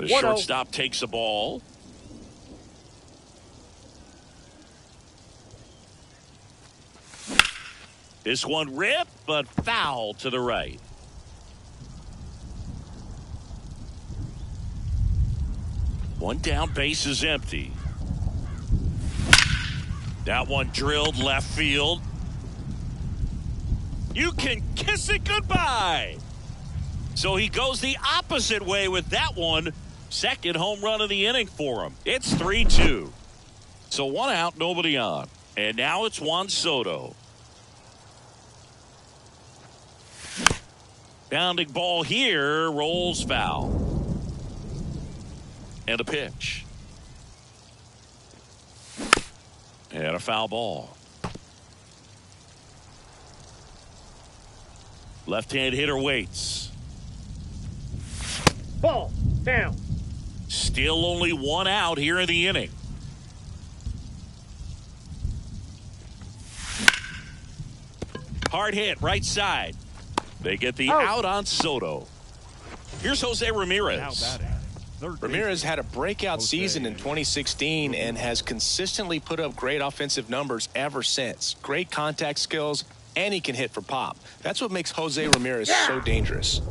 The shortstop takes a ball. This one ripped, but foul to the right. One down, base is empty. That one drilled left field. You can kiss it goodbye. So he goes the opposite way with that one. Second home run of the inning for him. It's 3-2. So one out, nobody on. And now it's Juan Soto. Bounding ball here, rolls foul. And a pitch. And a foul ball. Left-hand hitter waits. Ball down. Still only one out here in the inning. Hard hit, right side. They get the out on Soto. Here's Jose Ramirez. Now batting. Ramirez had a breakout season in 2016 and has consistently put up great offensive numbers ever since. Great contact skills, and he can hit for pop. That's what makes Jose Ramirez so dangerous.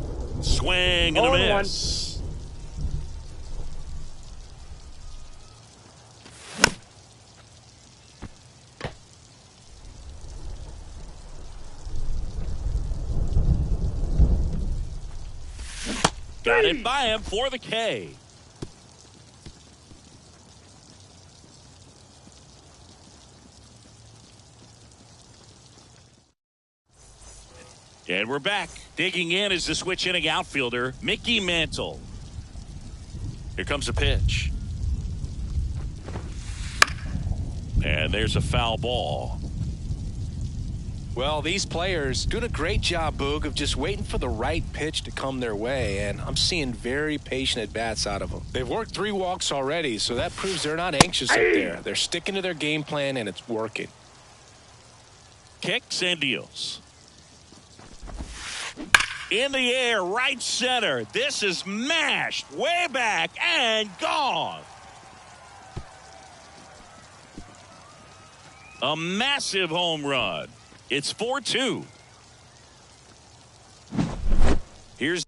Swing and a miss. Got it by him for the K. And we're back. Digging in is the switch inning outfielder, Mickey Mantle. Here comes a pitch. And there's a foul ball. Well, these players doing a great job, Boog, of just waiting for the right pitch to come their way, and I'm seeing very patient at-bats out of them. They've worked 3 walks already, so that proves they're not anxious up there. They're sticking to their game plan, and it's working. Kicks and deals. In the air, right center. This is mashed way back and gone. A massive home run. It's 4-2. Here's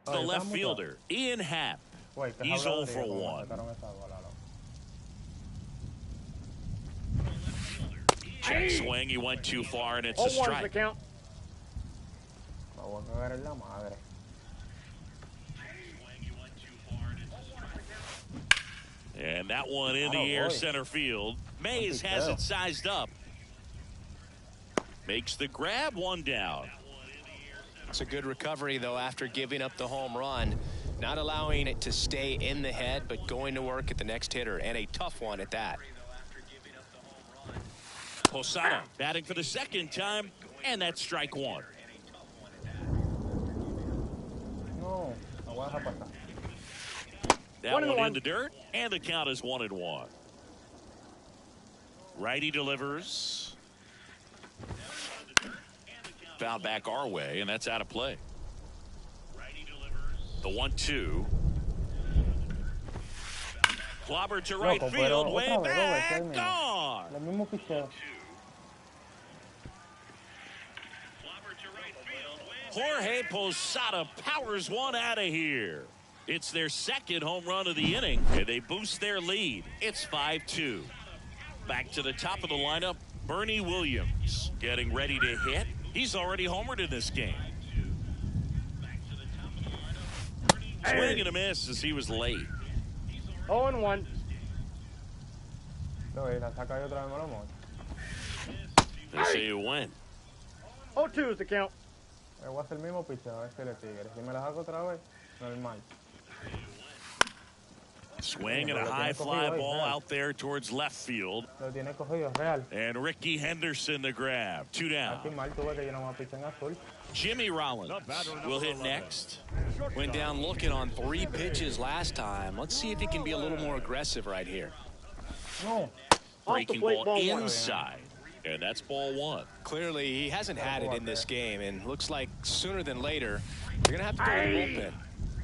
the left fielder, Ian Happ. He's 0 for 1. Check swing, he went too far, and it's a strike. Count. And that one in the air center field. Mays has it sized up. Makes the grab, one down. It's a good recovery, though, after giving up the home run. Not allowing it to stay in the head, but going to work at the next hitter, and a tough one at that. Posada batting for the second time, and that's strike 1. That one in the dirt, and the count is 1-1. Righty delivers. Foul back our way, and that's out of play. The 1-2. Clobber to right field, way back, gone. Jorge Posada powers one out of here. It's their second home run of the inning, and they boost their lead. It's 5-2. Back to the top of the lineup, Bernie Williams getting ready to hit. He's already homered in this game. Swing and a miss as he was late. 0-1. They say you win. 0-2 is the count. Swing and a high fly ball out there towards left field. And Ricky Henderson the grab. 2 down. Jimmy Rollins will hit next. Went down looking on 3 pitches last time. Let's see if he can be a little more aggressive right here. Breaking ball inside. And that's ball 1. Clearly, he hasn't had it in this game, and looks like sooner than later, you're going to have to go to the bullpen.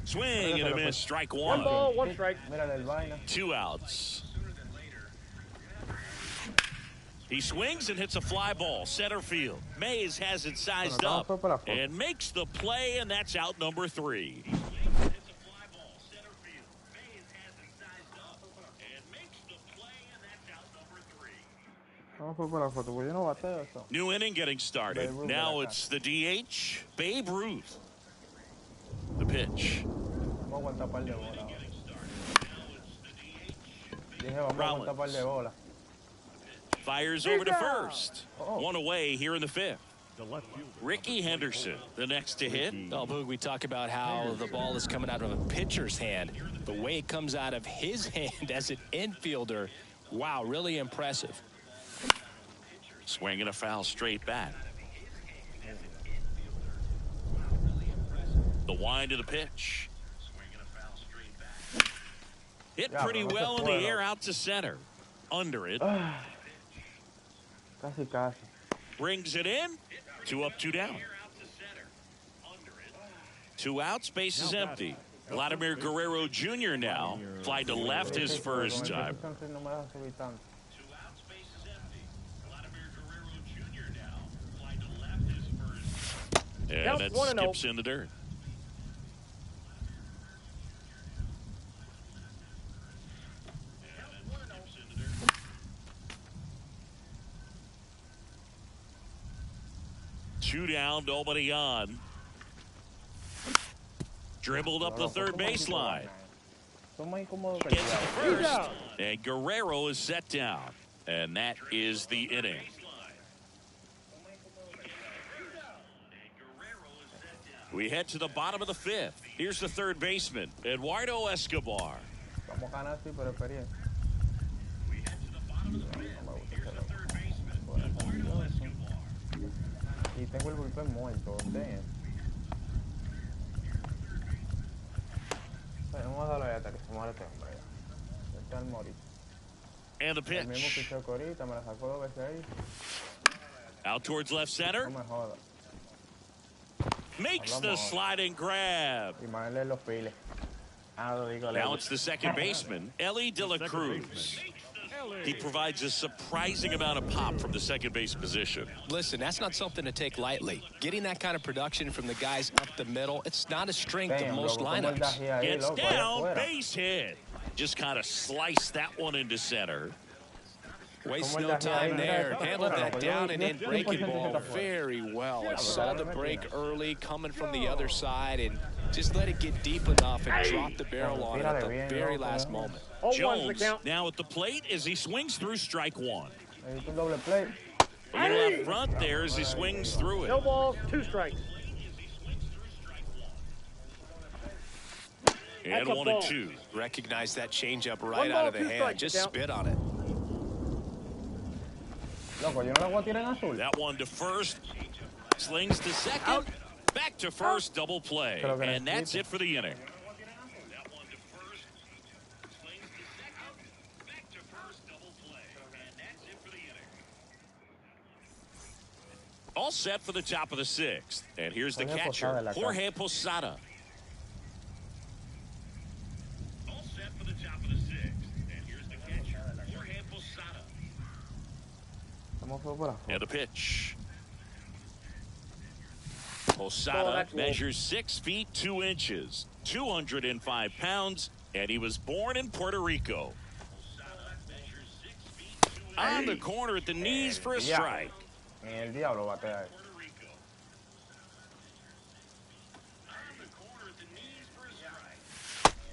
Swing and a miss. Strike 1. 1 ball, 1 strike. 2 outs. He swings and hits a fly ball. Center field. Mays has it sized up and makes the play, and that's out number 3. New inning getting started. Now it's the DH, Babe Ruth. The pitch. Rollins fires over to first. 1 away here in the 5th. Ricky Henderson, the next to hit. Oh, Boog, we talk about how the ball is coming out of a pitcher's hand. The way it comes out of his hand as an infielder, wow, really impressive. Swing and a foul straight back. The wind of the pitch. Hit pretty well in the air out to center. Under it. Brings it in. 2 up, 2 down. 2 outs, base is empty. Vladimir Guerrero Jr. now. Fly to left his first time. And that skips in the dirt. Two down, nobody on. Dribbled up the third baseline. Gets to first. And Guerrero is set down. And that is the inning. We head to the bottom of the 5th. Here's the third baseman, Eduardo Escobar. We head to the bottom of the 5th. Here's the third baseman, Eduardo Escobar. Tengo el bullpen muerto, vamos a darle hasta que se muera este hombre. Está al morir. And the pitch. El mismo pichó corita, me la sacó 2 veces ahí. Out towards left center. No me joda. Makes the sliding grab. Ismael los piles. Now it's the second baseman, Ellie De La Cruz. He provides a surprising amount of pop from the second base position. Listen, that's not something to take lightly. Getting that kind of production from the guys up the middle, it's not a strength of most lineups. Gets down, base hit. Just kind of sliced that one into center. Waste no time there. Handled that down and in breaking ball very well. I saw the break early coming from the other side and just let it get deep enough and drop the barrel on it at the very last moment. Jones now at the plate as he swings through strike 1. A little up front there as he swings through it. No balls, 2 strikes. And 1 and 2. Recognize that changeup right out of the hand. Just spit on it. That one to first. Slings to second. Back to first. Double play. And that's it for the inning. All set for the top of the 6th. And here's the catcher, Jorge Posada. All set for the top of the 6th. And here's the catcher, Jorge Posada. And the pitch. Posada measures 6 feet 2 inches, 205 pounds, and he was born in Puerto Rico. On the corner at the knees for a strike. El diablo batea.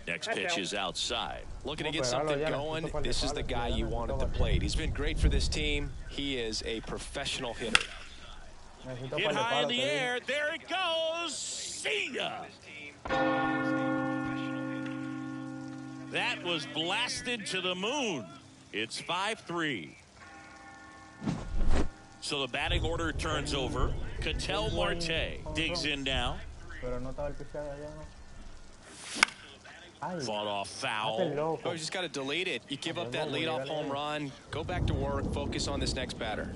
Next pitch is outside. Looking to get something going. This is the guy you want at the plate. He's been great for this team. He is a professional hitter. Hit high in the air. There it goes. See ya. That was blasted to the moon. It's 5-3. So the batting order turns over. Ketel Marte digs in now. Pero no estaba el picheo de allá, ¿no? Ay, Fought off hace foul. loco. Oh, you just got to delete it. You give up that leadoff home run, go back to work, focus on this next batter.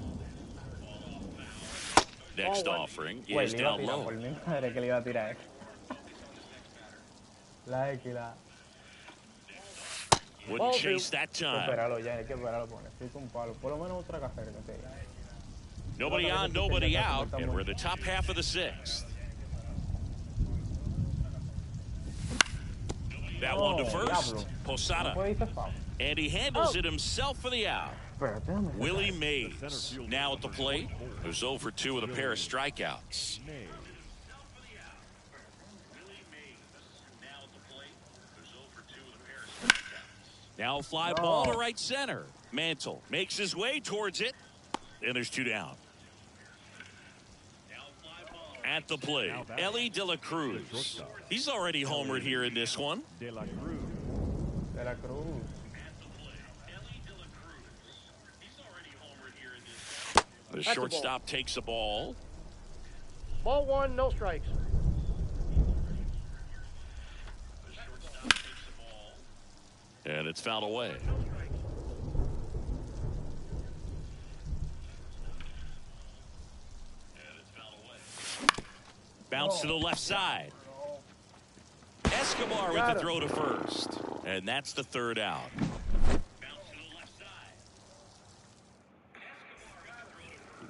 Next offering Güey, is le iba a down tirar low. por mi madre que le iba a tirar. La equidad. Wouldn't chase that time. Superalo ya, hay que superarlo, pone. Necesito un palo. Por lo menos otra café que te diga. Nobody on, nobody out, and we're the top half of the sixth. That one to first. Posada. And he handles it himself for the out. Willie Mays now at the plate. There's 0 for 2 with a pair of strikeouts. Now a fly ball to right center. Mantle makes his way towards it. And there's 2 down. At the plate, Ellie De La Cruz. He's already homered here in this one. De La Cruz. The shortstop takes the ball. Ball 1, no strikes. And it's fouled away. Bounce to the left side. Escobar with the throw to first. And that's the 3rd out.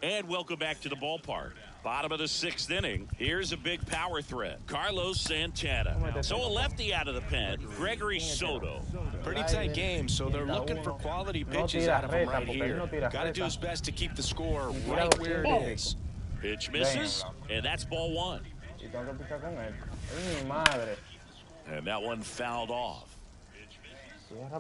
And welcome back to the ballpark. Bottom of the 6th inning. Here's a big power threat. Carlos Santana. So a lefty out of the pen. Gregory Soto. Pretty tight game, so they're looking for quality pitches out of him right here. Got to do his best to keep the score right where it is. Pitch misses, and that's ball 1. And that one fouled off. And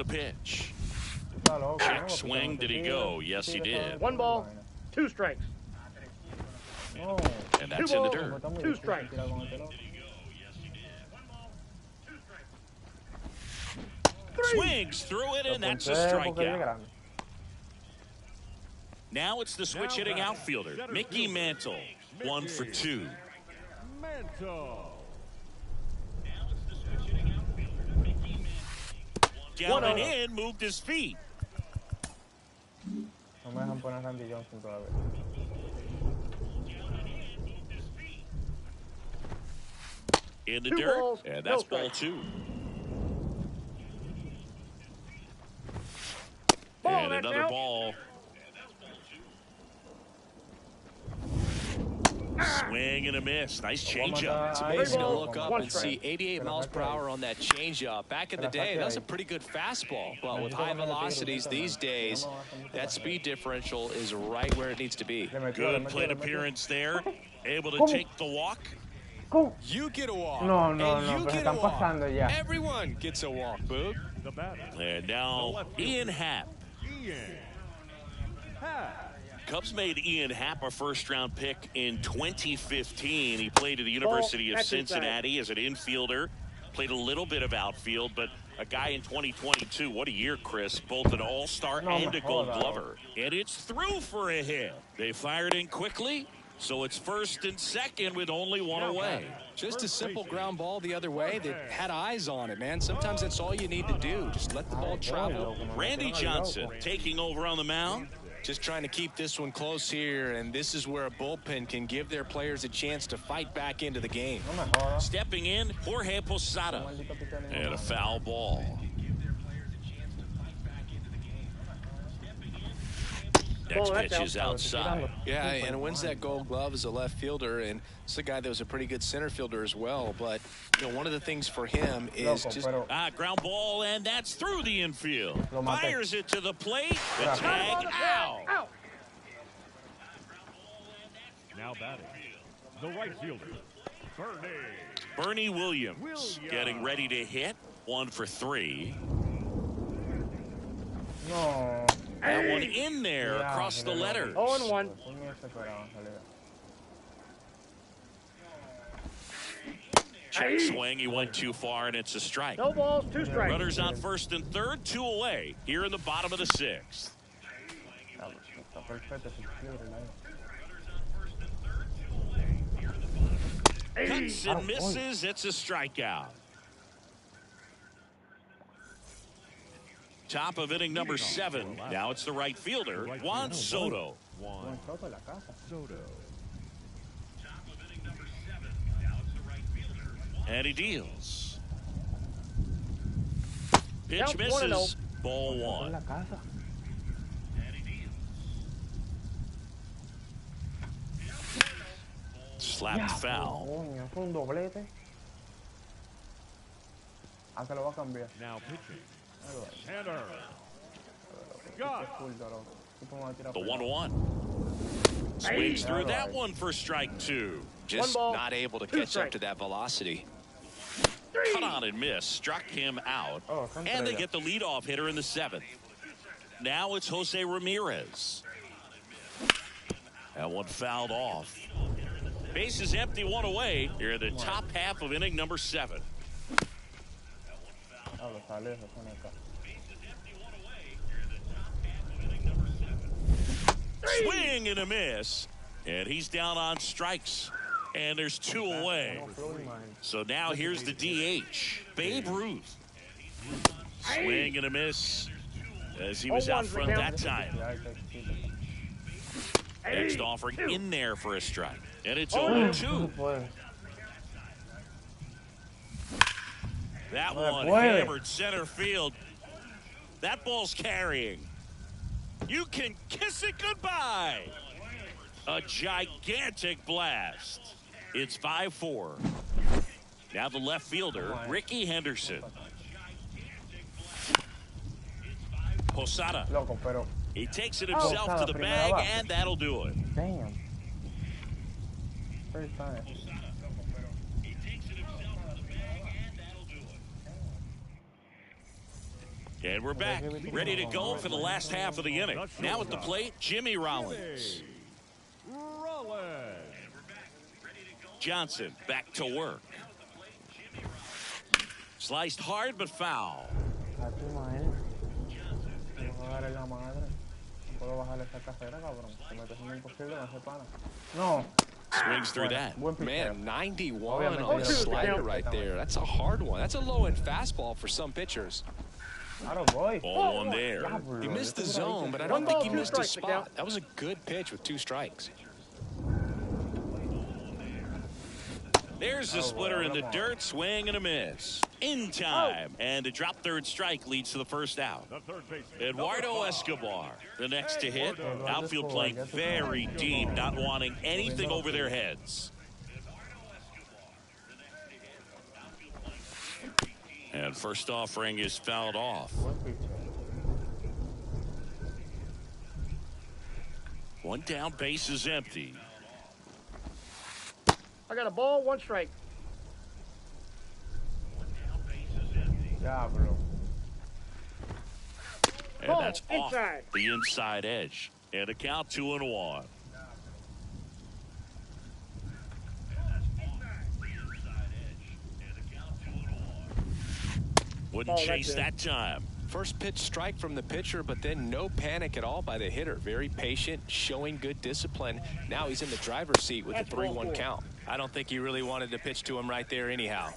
a pitch. Check swing. Did he go? Yes, he did. 1 ball, 2 strikes. And that's in the dirt. 2 strikes. Swings through it, and that's a strikeout. Now it's the switch hitting outfielder, Mickey Mantle. 1 for 2. Galvin in, moved his feet. In the dirt, and that's ball 2. And another ball. Swing and a miss. Nice changeup. It's amazing to look up and see 88 miles per hour on that changeup. Back in the day, that was a pretty good fastball. But with high velocities these days, that speed differential is right where it needs to be. Good plate appearance there. Able to take the walk. You get a walk. No, you get a walk. Everyone gets a walk, Boog. And now Ian Happ. Cubs made Ian Happ a first-round pick in 2015. He played at the University of Cincinnati as an infielder. Played a little bit of outfield, but a guy in 2022. What a year, Chris. Both an all-star and a gold glover. And it's through for a hit. They fired in quickly, so it's 1st and 2nd with only 1 away. Just a simple ground ball the other way that had eyes on it, man. Sometimes that's all you need to do. Just let the ball travel. Randy Johnson taking over on the mound. Just trying to keep this one close here, and this is where a bullpen can give their players a chance to fight back into the game. Stepping in, Jorge Posada. And a foul ball. Next pitch is outside. Yeah, and wins that gold glove as a left fielder, and it's a guy that was a pretty good center fielder as well. But, you know, one of the things for him is just... ground ball, and that's through the infield. Fires it to the plate. The tag out. Now batting, the right fielder, Bernie Williams getting ready to hit. 1 for 3. No. That one in there across the letters. 0-1. no se esperaban salida. Check swing. He went too far, and it's a strike. No balls, 2 strikes. Runners on first and third, 2 away here in the bottom of the 6th. Está perfecto, es libre, Cuts and misses. It's a strikeout. Top of inning number 7. Now it's the right fielder, Juan Soto. Juan Soto. And he deals. Pitch Count misses. 1-0. Ball En 1. la casa. Slapped foul. Coño, fue un doblete. Ah, que lo va a cambiar. Now pitching. Ahí va. Tanner. Qué Got. zurdo, loco. Tipo me va a tirar The por ahí. 1-1. Swings through that one for strike 2. Just ball, not able to 2 catch up strikes. to that velocity. Cut on and miss. Struck him out. Oh, son And they tres. get the leadoff hitter in the 7th. Now it's Jose Ramirez. That one fouled off. Base is empty, 1 away. Here in the top half of inning number 7. Ah, lo sale, se pone acá. Swing and a miss. And he's down on strikes. And there's 2 away. No, flow y man. So now here's the DH, Babe Ruth. Swing and a miss as he was out front that time. Ya, que quita. Next offering in there for a strike. And it's Oh, 0-2. No puede. That No one puede. hammered center field. That ball's carrying. You can kiss it goodbye. A gigantic blast. It's 5-4. Now the left fielder, Ricky Henderson. Posada. Loco, pero. He takes it himself Posada, to the primera bag, base. and that'll do it. Damn. First time. And we're back, ready to go for the last half of the inning. Now at the plate, Jimmy Rollins. Rollins. Johnson back to work. Sliced hard but foul. Aquí, imagínate. Vamos a darle la madre. No puedo bajarle esa carrera, cabrón. Se me está haciendo imposible, no se pana. No. Swings through that. Buen picheo. Man, 91 Obviamente on the tiene slider razón. right there. That's a hard one. That's a low-end fastball for some pitchers. Claro, voy. Ball one there. He missed the zone, but I One don't think ball, he 2 missed his strikes, Miguel. spot. That was a good pitch with 2 strikes. There's the splitter in the dirt, swing and a miss. In time, and a drop third strike leads to the first out. The third baseman. Eduardo Escobar, the next to hit. Outfield playing very deep, not wanting anything over their heads. And first offering is fouled off. Buen picheo. One down, base is empty. I got a ball, 1 strike. Diablo. And Ball, that's off inside. the inside edge. And a count 2-1. Wouldn't Oh, that's chase it. that time. First pitch strike from the pitcher, but then no panic at all by the hitter. Very patient, showing good discipline. Now he's in the driver's seat with That's the ball 3-1 4. count. I don't think he really wanted to pitch to him right there anyhow.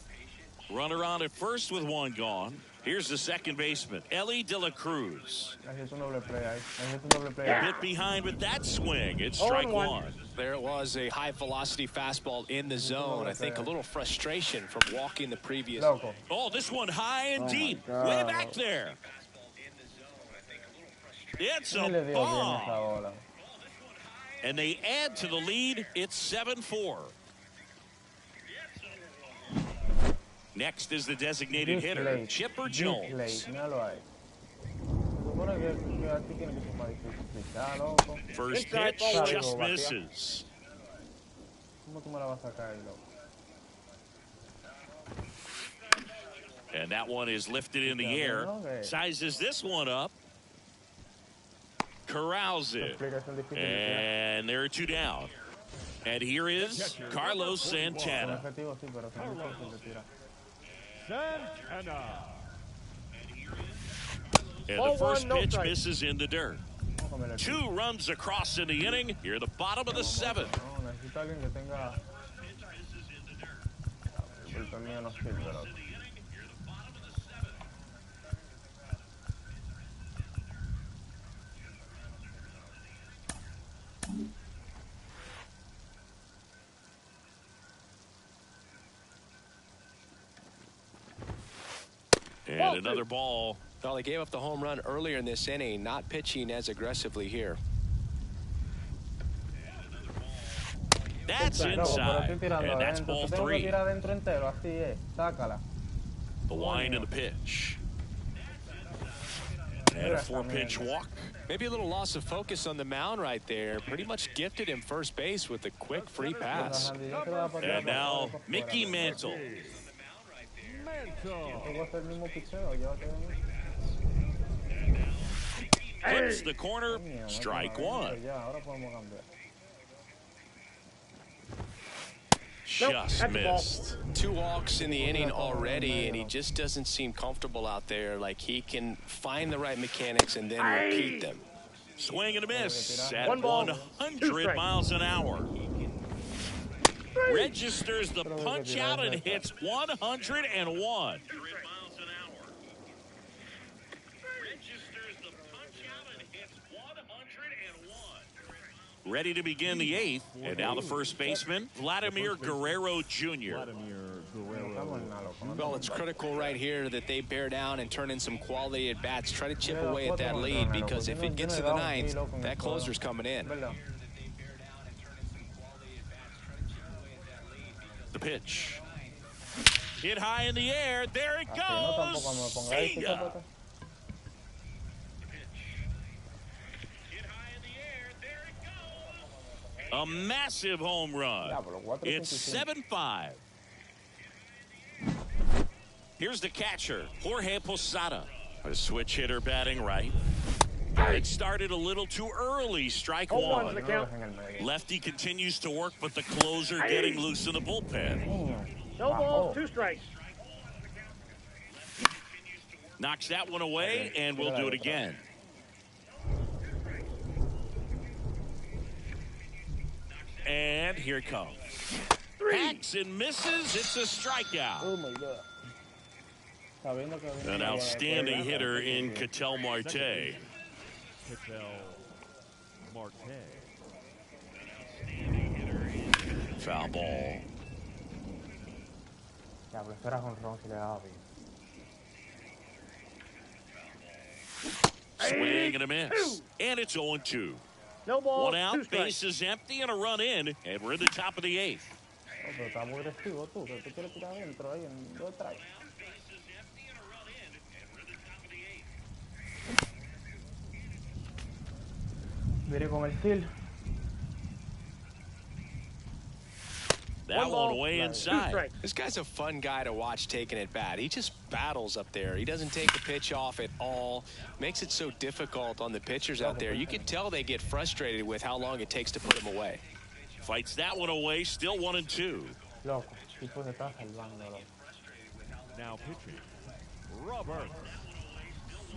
Runner on at first with 1 gone. Here's the second baseman, Ellie De La Cruz. Necesito un doble play ahí. Necesito un doble play ahí. Hit behind with that swing. It's Oh, strike and 1. 1. There it was, a high-velocity fastball in the zone. I think a little frustration from walking the previous. Loco. Oh, this one high and Oh, my deep. God. Way back there. It's ¿Quién le a dio bien esa bomb. bola? And they add to the lead. It's 7-4. Next is the designated Big hitter, play. Chipper Big Jones. play. Míralo ahí. Se supone que aquí tiene que ser más difícil pichar, loco. First Inside pitch ball just one. misses. ¿Cómo tú me la vas a sacar ahí, loco? And that one is lifted in the air. Sizes this one up. corrals it. And there are two down. And here is Carlos Santana. Santana. And Ball the first one, no pitch strike. misses in the dirt. 2 runs across in the inning. Here at the bottom of the 7th. No, necesito alguien que tenga. El bullpen mío no sirve, loco. And another ball. Well, he gave up the home run earlier in this inning, not pitching as aggressively here. That's Loco, pero inside. estoy tirando And that's adentro. ball Te tengo que 3. tirar adentro entero, así es. Sácala. The wind and the pitch. And a 4-pitch walk. Maybe a little loss of focus on the mound right there. Pretty much gifted him first base with a quick free pass. And now Mickey Mantle. Mantle. Hits the corner. Strike 1. Just that's a ball. missed. 2 walks in the inning already, and he just doesn't seem comfortable out there. Like he can find the right mechanics and then repeat them. Swing and a miss at One ball, 2 100 strikes. miles an hour. Registers the punch out and hits 101. Ready to begin the 8th, and now the first baseman, Vladimir Guerrero Jr. Well, it's critical right here that they bear down and turn in some quality at bats. Try to chip away at that lead, because if it gets to the 9th, that closer's coming in. The pitch. Hit high in the air. There it goes. See ya. A massive home run. It's 7-5. Here's the catcher, Jorge Posada. A switch hitter batting right. It started a little too early. Strike 0-1 1. the count. Lefty continues to work, but the closer getting loose in the bullpen. No balls, 2 strikes. Knocks that one away, and we'll do it again. And here it comes. Hacks and misses. It's a strikeout. Oh my God. An outstanding hitter in Ketel Marte. Ketel Marte. Foul ball. Swing and a miss. And it's 0-2. No balls, 1 out, 2 strikes. base is empty, and a run in, and we're in the top of the 8th. Pero está muy agresivo tú, que tú quieres tirar adentro ahí en 2 strikes. Mire con el seal. That one way 2 inside. strikes. This guy's a fun guy to watch taking at bat. He just battles up there. He doesn't take the pitch off at all. Makes it so difficult on the pitchers out there. You can tell they get frustrated with how long it takes to put him away. Fights that one away, still 1-2. Loco, tipo se está salvando, loco. Now pitching, Robert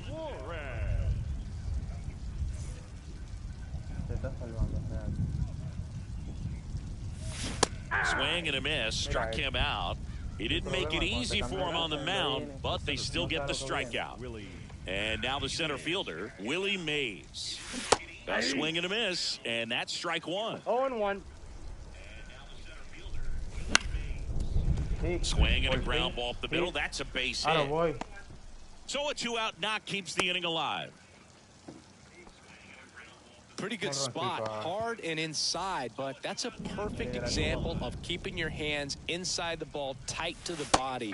Suarez. Se está salvando, real. Swing and a miss, struck him out. He didn't make it easy for him on the mound, but they still get the strikeout. Willie. And now the center fielder, Willie Mays. A swing and a miss, and that's strike 1. 0-1. Swing and a ground ball up the middle. That's a base Ahora hit. voy. So a 2-out knock keeps the inning alive. Pretty good spot, hard and inside, but that's a perfect example of keeping your hands inside the ball, tight to the body.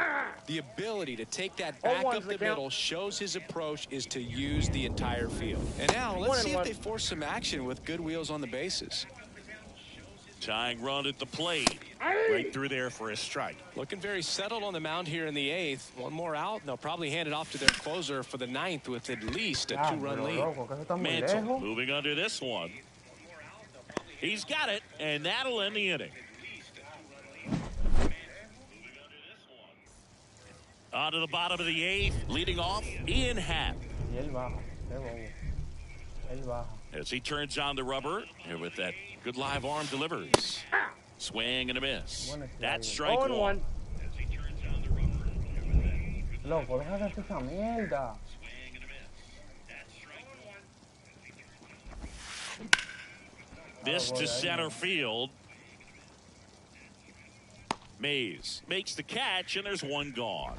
The ability to take that back up the middle shows his approach is to use the entire field. And now let's see if they force some action with good wheels on the bases. Tying run at the plate. Right through there for a strike. Looking very settled on the mound here in the 8th. One more out, and they'll probably hand it off to their closer for the 9th with at least a 2-run lead. Loco, que eso está muy Mantle lejos. moving under this one. He's got it, and that'll end the inning. On to the bottom of the 8th, leading off Ian Happ. Y él baja, qué bobo. Él baja. As he turns on the rubber, and with that good live arm delivers. Swing and a miss. That's strike 1. Loco, deja de hacer esa mierda. This to center field. Mays makes the catch, and there's one gone.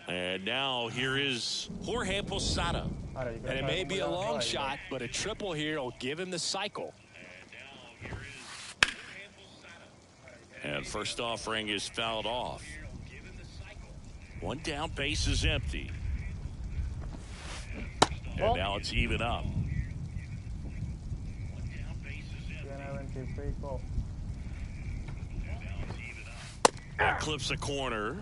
And now here is Jorge Posada. And it may be a long shot, but a triple here will give him the cycle. And first offering is fouled off. One down, base is empty. And now it's even up. Clips a corner.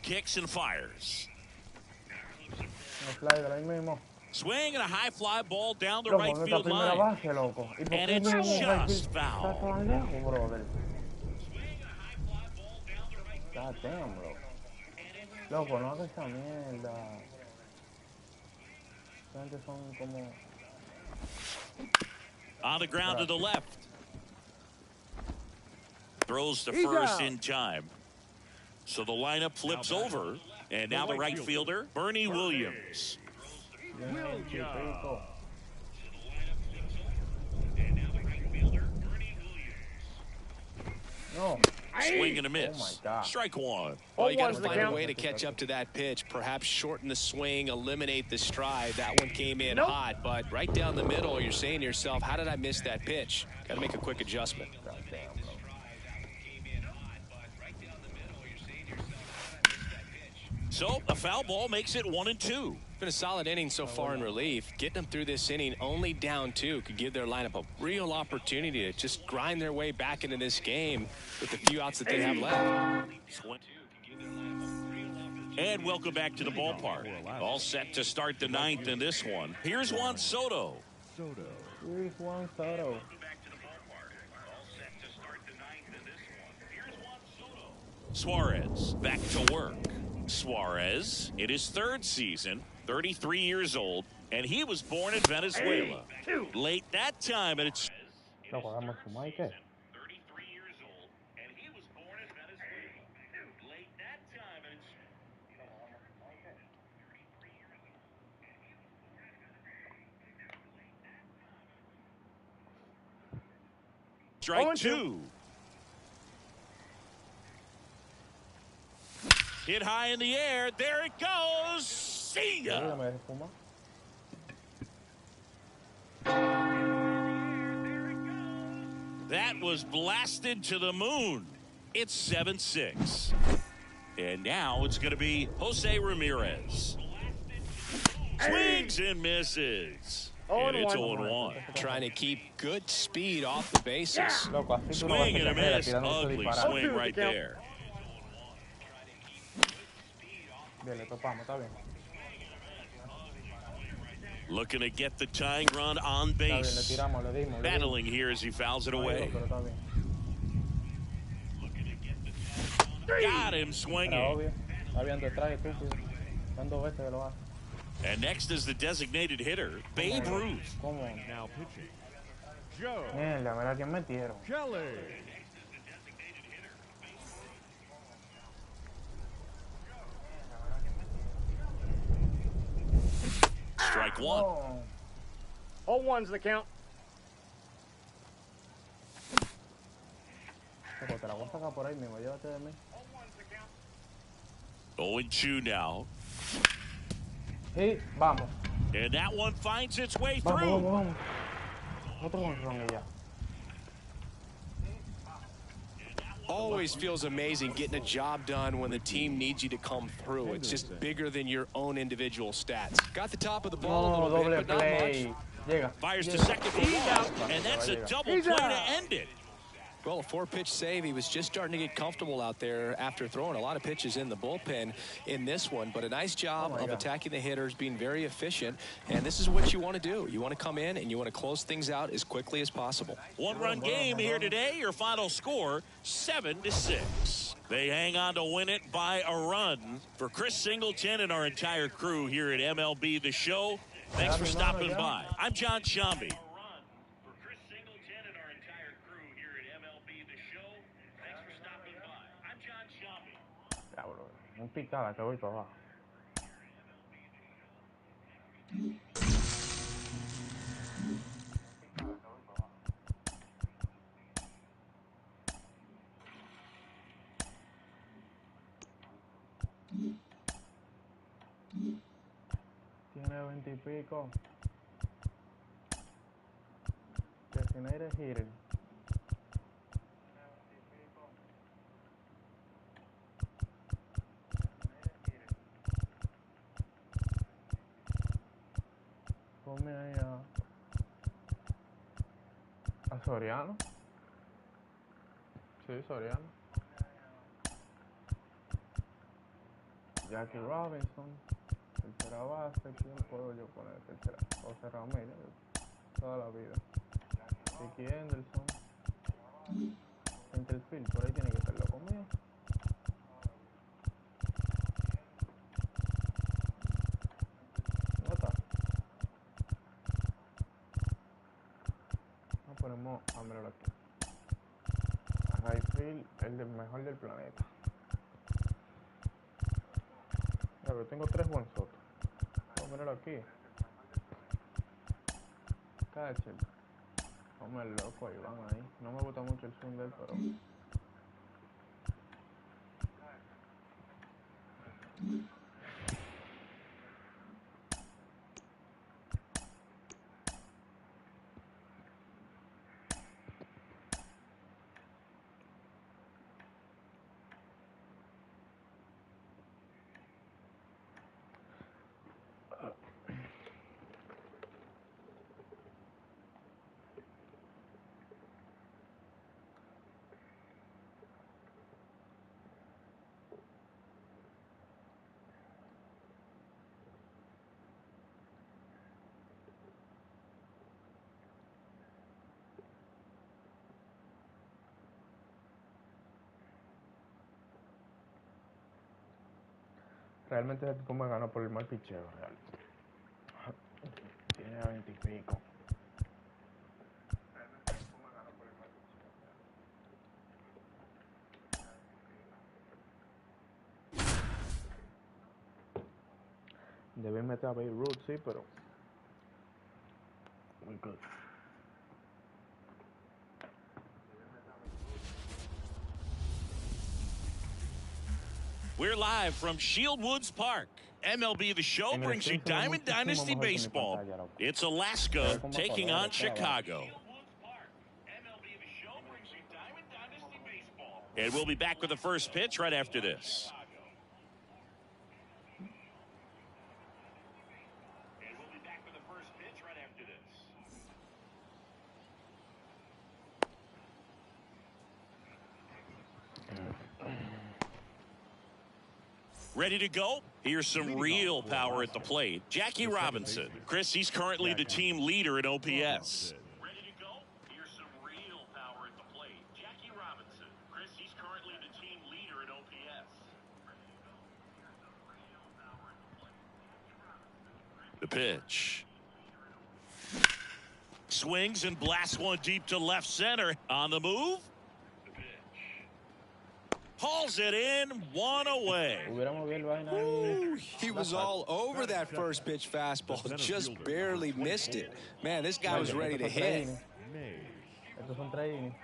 Kicks and fires. Swing and a high fly ball down the right field line. And it's just foul. God damn, bro. Loco, no hagas esa mierda. Son como... On the ground to the left. Throws to first in time. So the lineup flips over. And now the right fielder, Bernie Williams. No. Swing and a miss. Oh my God. Strike 1. Well, you got to find a way to catch up to that pitch. Perhaps shorten the swing, eliminate the stride. That one came in hot, but right down the middle, you're saying to yourself, how did I miss that pitch? Got to make a quick adjustment. So a foul ball makes it 1-2. Been a solid inning so far in relief. Getting them through this inning only down 2 could give their lineup a real opportunity to just grind their way back into this game with the few outs that they have left. And welcome back to the ballpark. All set to start the 9th in this one. Here's Juan Soto. Here's Juan Soto. Suarez back to work. Suarez in his 3rd season, 33 years old, and he was born in Venezuela. Late that time, and it's... Loco, hagamos su mic. 33 years old, and he was born in Venezuela. Late that time, and it's... Strike 2. Hit high in the air. There it goes. See ya. That was blasted to the moon. It's 7-6. And now it's going to be Jose Ramirez. Swings and misses. And it's 0-1. Trying to keep good speed off the bases. Swing and a miss. Ugly swing right there. Bien, le topamos, está bien. Looking to get the tying run on base. Le tiramos, le dimos. Battling here as he fouls it away. Got him swinging. And next is the designated hitter, Babe Ruth. Now pitching, Joe Mierda, mira quién metieron. Kelly. Strike 1. 0-1's the count. Te la voy a sacar por ahí mismo, llévate de mí. 0-2 now. Sí, vamos. And that one finds its way Vamos, through. vamos, vamos. Otro jonrón ya. Always feels amazing getting a job done when the team needs you to come through. It's just bigger than your own individual stats. Got the top of the ball a No, little doble bit, but not play. much. Llega. Fires to Llega. second for one, and that's a double play to end it. Well, a 4-pitch save. He was just starting to get comfortable out there after throwing a lot of pitches in the bullpen in this one. But a nice job of attacking the hitters, being very efficient. And this is what you want to do. You want to come in and you want to close things out as quickly as possible. One-run game here today. Your final score, 7-6. They hang on to win it by a run. For Chris Singleton and our entire crew here at MLB The Show, thanks for stopping by. I'm John Shambi. Un picada que voy para abajo. Tiene 20 y pico. Designated hitter. Ponme ahí a Soriano. Sí, Soriano. Jackie Robinson. Tercera base. ¿Quién puedo yo poner tercera? José Ramírez. Toda la vida. Ricky Henderson. Centerfield. Por ahí tiene que estar loco mío. No está. No ponemos a mirarlo aquí. A Rayfield, el mejor del planeta. Ya, pero tengo 3 buen sotos. Vamos a mirarlo aquí. Catcher. Vamos a ver loco, ahí van ahí. No me gusta mucho el swing de él, pero... Realmente ese tipo me ganó por el mal picheo real. Tiene 20 y pico. Debí meter a Babe Ruth, sí, pero... Muy good. We're live from Shield Woods Park. MLB The Show brings you Diamond Dynasty Baseball. It's Alaska taking on Chicago. And we'll be back with the first pitch right after this. Ready to go? Here's some real power at the plate. Jackie Robinson. Chris, he's currently the team leader in OPS. Ready to go? Here's some real power at the plate. Jackie Robinson. Chris, he's currently the team leader in OPS. The pitch. Swings and blasts one deep to left center. On the move. Hauls it in, one away. Ooh, he was all over that first pitch fastball, just barely missed it. Man, this guy was ready to hit. Estos son 3 innings.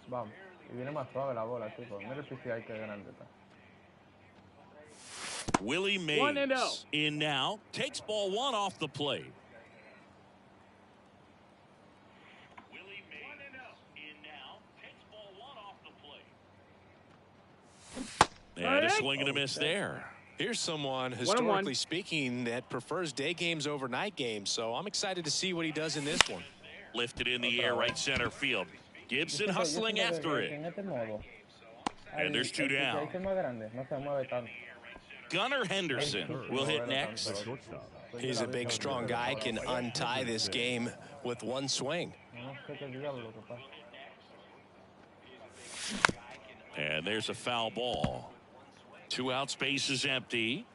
Vamos. Y viene más suave la bola, tipo. Mira el PCI que grande está. Willie Mays in now. Takes ball 1 off the plate. And a swing and a miss there. Here's someone, historically speaking, that prefers day games over night games. So I'm excited to see what he does in this one. Lifted in the air, right center field. Gibson hustling after it. And there's 2 down. Gunnar Henderson will hit next. He's a big, strong guy, can untie this game with one swing. And there's a foul ball. 2 outs, base is empty.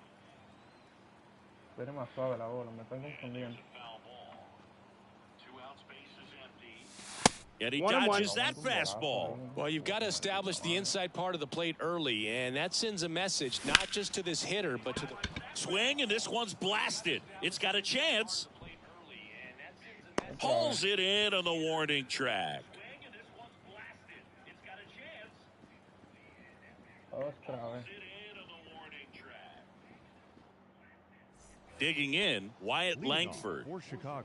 And he dodges that fastball. Well, you've got to establish the inside part of the plate early, and that sends a message not just to this hitter, but to the swing, and this one's blasted. It's got a chance. Pulls it in on the warning track. Digging in, Wyatt Langford.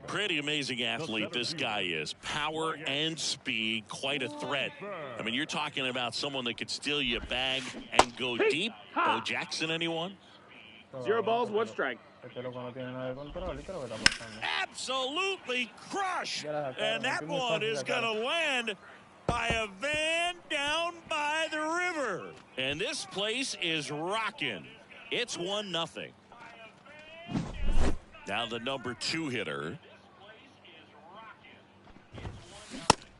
Pretty amazing athlete this guy is. Power and speed, quite a threat. I mean, you're talking about someone that could steal you a bag and go deep. Bo Jackson, anyone? 0 balls, 1 strike. Absolutely crushed. And that one is going to land by a van down by the river. And this place is rocking. It's 1-0. Now the number 2 hitter.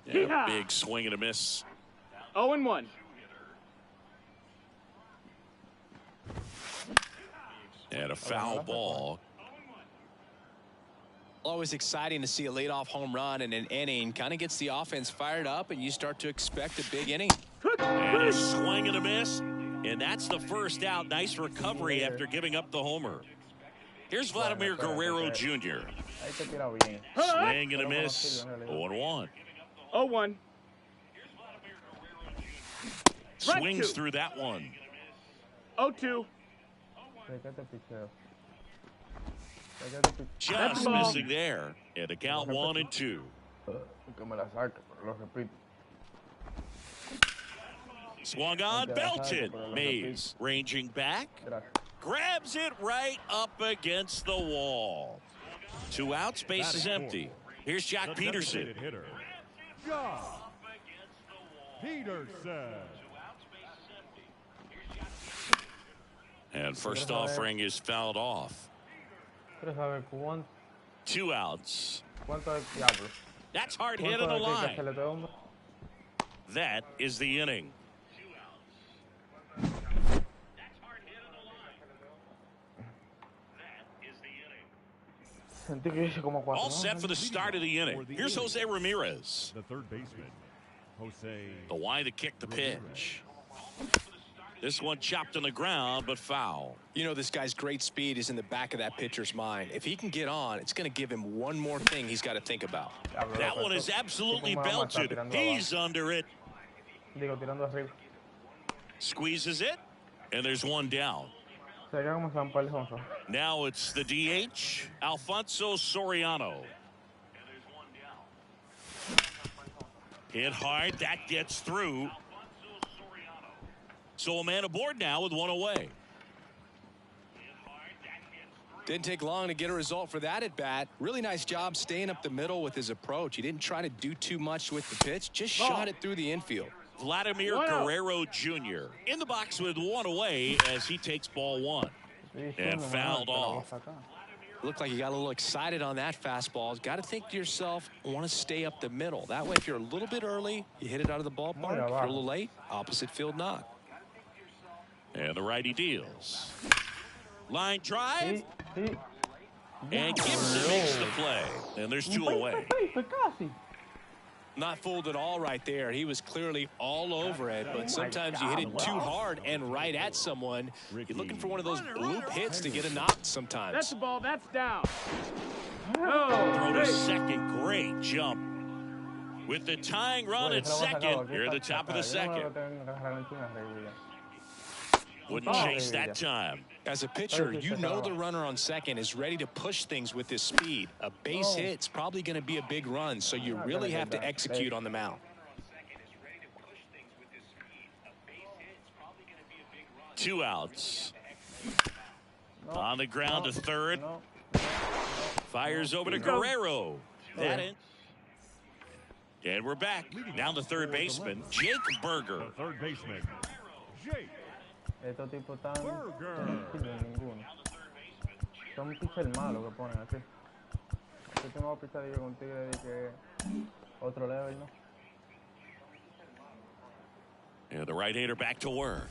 Yeah, big swing and a miss. 0-1. And a foul ball. Always exciting to see a leadoff home run in an inning. Kind of gets the offense fired up, and you start to expect a big inning. And a swing and a miss. And that's the first out. Nice recovery after giving up the homer. Here's Vladimir Guerrero Jr. Swing and a miss. 0-1. 0-1. Swings through that one. 0-2. Just missing there. And a count 1-2. Swung on, belted. Mays ranging back. Grabs it right up against the wall. 2 outs, base is empty. Here's Jock Peterson. Jock Peterson. And first offering is fouled off. 2 outs. That's hard hit on the line. That is the inning. All set for the start of the inning. Here's Jose Ramirez. The third baseman, Jose. The Y to kick the pitch. This one chopped on the ground, but foul. You know, this guy's great speed is in the back of that pitcher's mind. If he can get on, it's going to give him one more thing he's got to think about. That one is absolutely belted. He's under it. Squeezes it, and there's 1 down. Now it's the DH, Alfonso Soriano. Hit hard, that gets through. So a man aboard now with 1 away. Didn't take long to get a result for that at bat. Really nice job staying up the middle with his approach. He didn't try to do too much with the pitch, just shot it through the infield. Vladimir Guerrero Jr. in the box with 1 away as he takes ball 1 and fouled off. Looked like you got a little excited on that fastball. Got to think to yourself, I want to stay up the middle. That way, if you're a little bit early, you hit it out of the ballpark. If you're a little late, opposite field knock. And the righty deals. Line drive. And Gibson makes the play. And there's 2 away. Not fooled at all right there. He was clearly all over it, but sometimes you hit it too hard and right at someone. You're looking for one of those bloop hits to get a knock sometimes. That's the ball. That's down. Throw to second. Great jump. With the tying run at second, you're at the top of the second. Wouldn't chase that time. As a pitcher, you know the runner on second is ready to push things with his speed. A base hit's probably going to be a big run, so you really have to execute on the mound. 2 outs. On the ground to third. No. Fires over to Go. Guerrero. That in. And we're back. Now the third baseman, Jake Berger. The third baseman, Jake Estos tipos están Berger. no sirven ninguno. Son pitcher malos que ponen así. Yo tengo pesadilla con Tigre de que otro level, ¿no? And the right-hander back to work.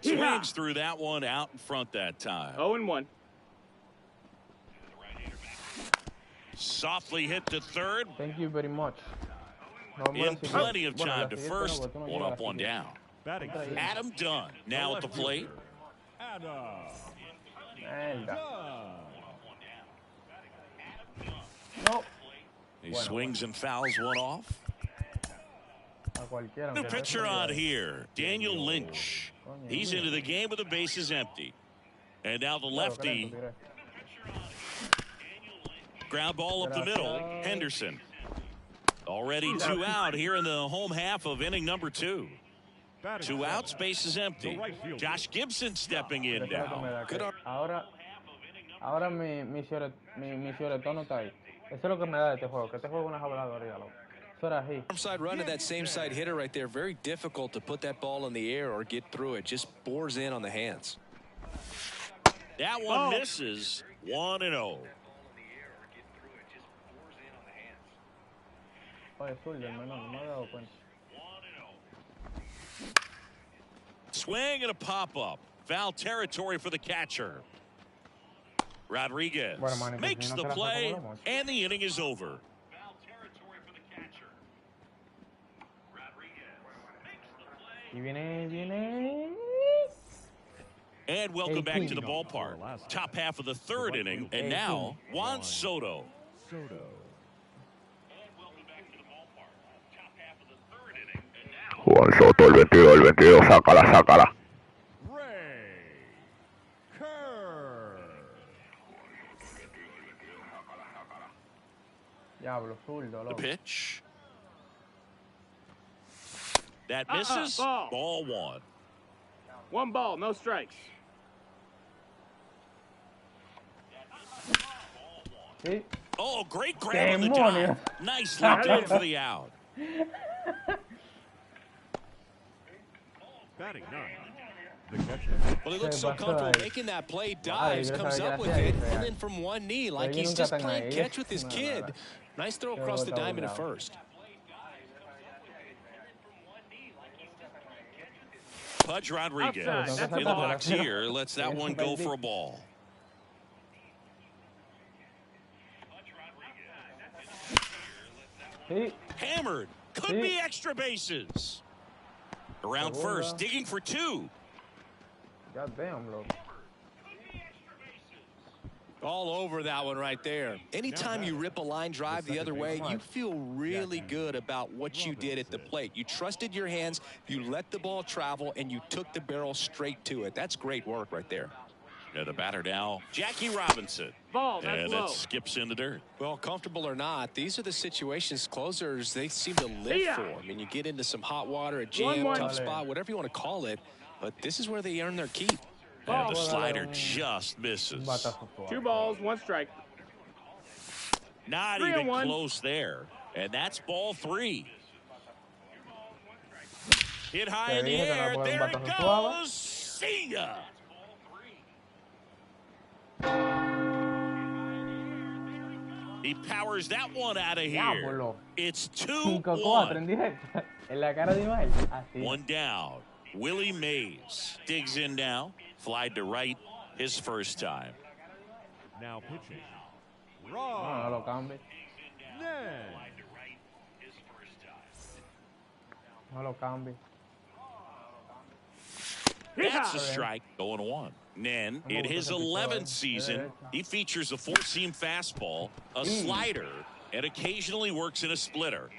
Swings through that one out in front that time. 0-1. Softly hit to third. Thank you very much. In plenty of time to first. One up, one down. Batting six, Adam Dunn now at the plate. Adam Mierda. Dunn. No. He swings and fouls one off. A cualquiera. New aunque pitcher sea on here, Daniel Lynch. He's into the game with the bases empty. And now the lefty. Ground ball up the middle. Henderson. Already 2 out here in the home half of inning number 2. Batting 2 seven, outs, bases empty. the right fielder. Josh Gibson stepping in now. Good arm. Ahora mi Fioretón está ahí. Eso es lo que me da de este juego. Que este juego es una habladoría, loco. Eso era así. Arm side run to that same side hitter right there. Very difficult to put that ball in the air or get through it. Just bores in on the hands. That one misses. 1-0. Oye, zurdo, hermano, no me he dado cuenta. Swing and a pop-up. Foul territory for the catcher. Rodriguez Bueno, manito, makes si no the te la play, sacamos, vamos. and the inning is over. Y viene. And welcome back to the 18. ballpark. Top half of the third inning, and now Juan Soto. Soto. Juan Soto, el 22, sácala. Ray Kerr. Diablo, zurdo, The loco. pitch. That misses. Ball. Ball 1. 1 ball, no strikes. Sí. Oh, great grab on the Demonio. dive. Nicely done for the out. Batting nine, the catcher. Well, he looks Se so pasó comfortable ahí. making that play, Ay, dives, yo no comes sabía up que with hacía it, eso, and ya. then from one knee, like ellos he's nunca just están playing ahí. catch with his No, kid. no. Nice throw Qué across the bota diamond at burlado. first. Pudge Rodriguez Outside. in the box here. Lets that one go for a ball. Sí. Hammered. Could be extra bases. Around first, digging for 2. God damn, loco. All over that one right there. Anytime you rip a line drive the other way, you feel really good about what you did at the plate. You trusted your hands, you let the ball travel, and you took the barrel straight to it. That's great work right there. And the batter now, Jackie Robinson. Ball, that's And low. that skips in the dirt. Well, comfortable or not, these are the situations closers they seem to live Yeah. for. I mean, you get into some hot water, a jam, 1-1. tough spot, whatever you want to call it, but this is where they earn their keep. And the slider just misses. Batazo suave. 2 balls, 1 strike. Not 3 even and 1. close there. And that's ball 3. Hit high in the dije que no air. pueden There it batazo suave. goes. See ya. He powers that one out of here. Diablo. It's 5-4 2-1. en directo. En la cara de Ismael. Así. One down. Willie Mays digs in now. Flied to right his first time. Now pitching, No, Rob no lo cambies. Ned. No lo cambies. That's a strike. 0-1. Nen, in his 11th season, he features a 4-seam fastball, a slider, and occasionally works in a splitter.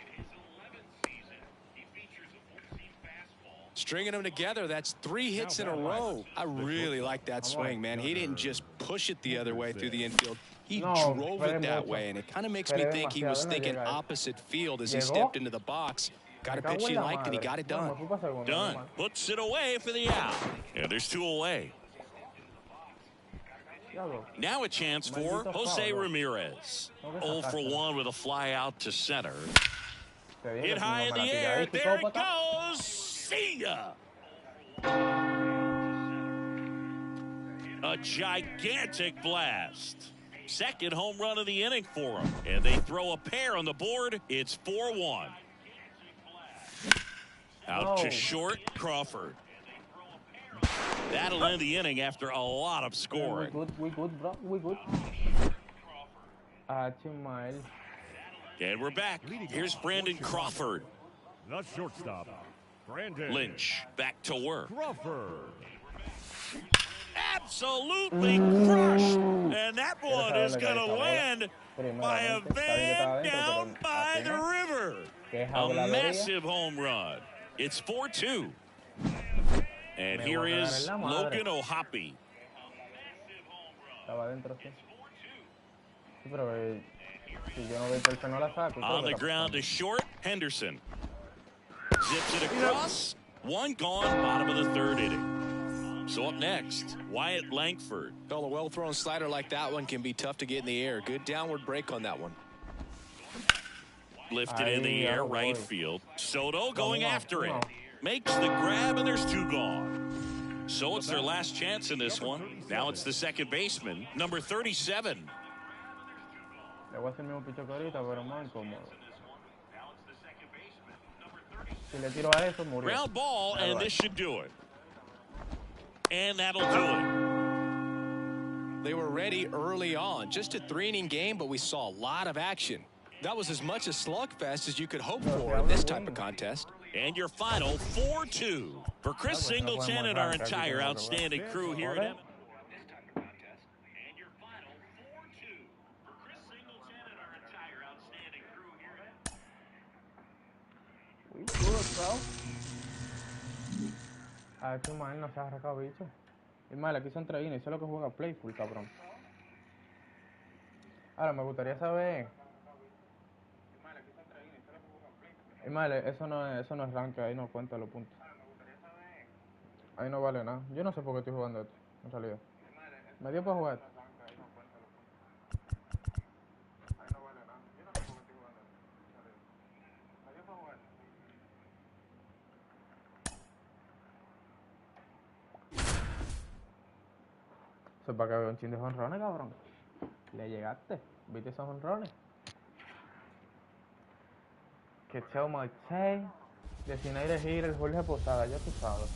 Stringing them together, that's 3 hits in a row. I really like that swing, man. He didn't just push it the other way through the infield. He No, drove fue it that mucho. way, and it kind of makes me Fue think he was demasiado, no thinking llega ahí. opposite field as he Llegó. stepped into the box. Got a Me cago pitch en he la liked, and he madre. got it No, done. me fui pa' segundo, Done. normal. Puts it away for the out. Yeah, there's 2 away. Diablo. Now a chance for Maldito Jose foul. Ramirez. No que 0 for sacaste. 1 with a fly out to center. Te dije Hit que high no in me la the air. tiradiste, There it psicópata. goes. See ya. A gigantic blast. Second home run of the inning for him. And they throw a pair on the board. It's 4-1. Out to short, Crawford. That'll end the inning after a lot of scoring. We good, bro. We good. Ismael. And we're back. Here's Brandon Crawford. The shortstop, Brandon Lynch back to work. Crawford. Absolutely crushed. And that one is going to land by a van down by the river. A massive home run. It's 4-2. And here is Logan O'Hoppe. Estaba adentro, sí. Sí, pero si yo no veo que el no la saco. On the ground to short, Henderson. Zips it across. One gone, bottom of the third inning. So up next, Wyatt Langford. Well, a well-thrown slider like that one can be tough to get in the air. Good downward break on that one. Lifted in the air, right field. Soto going after it. Makes the grab, and there's two gone. So it's their last chance in this one. Now it's the second baseman, number 37. Le voy a hacer el mismo picho que ahorita, pero más incómodo. Si le tiro a eso, murió. Ground ball, and this should do it. And that'll do it. They were ready early on. Just a 3-inning game, but we saw a lot of action. That was as much a slugfest as you could hope for in this type of contest. And your final 4-2 for Chris Singleton and our entire outstanding crew here at We good, bro. A ver, Ismael no se ha arrancado, bicho. Ismael, aquí son 3 innings, eso es lo que juega Playful, cabrón. Ahora, me gustaría saber... Ismael, eso no es rank, ahí no cuenta los puntos. Ahí no vale nada. Yo no sé por qué estoy jugando esto, en realidad. Me dio para jugar esto. Eso es para que vea un chin de jonrones, cabrón. Le llegaste. ¿Viste esos jonrones? Que Cheo Marte, Designated Hitter, Jorge Posada, ya tú sabes.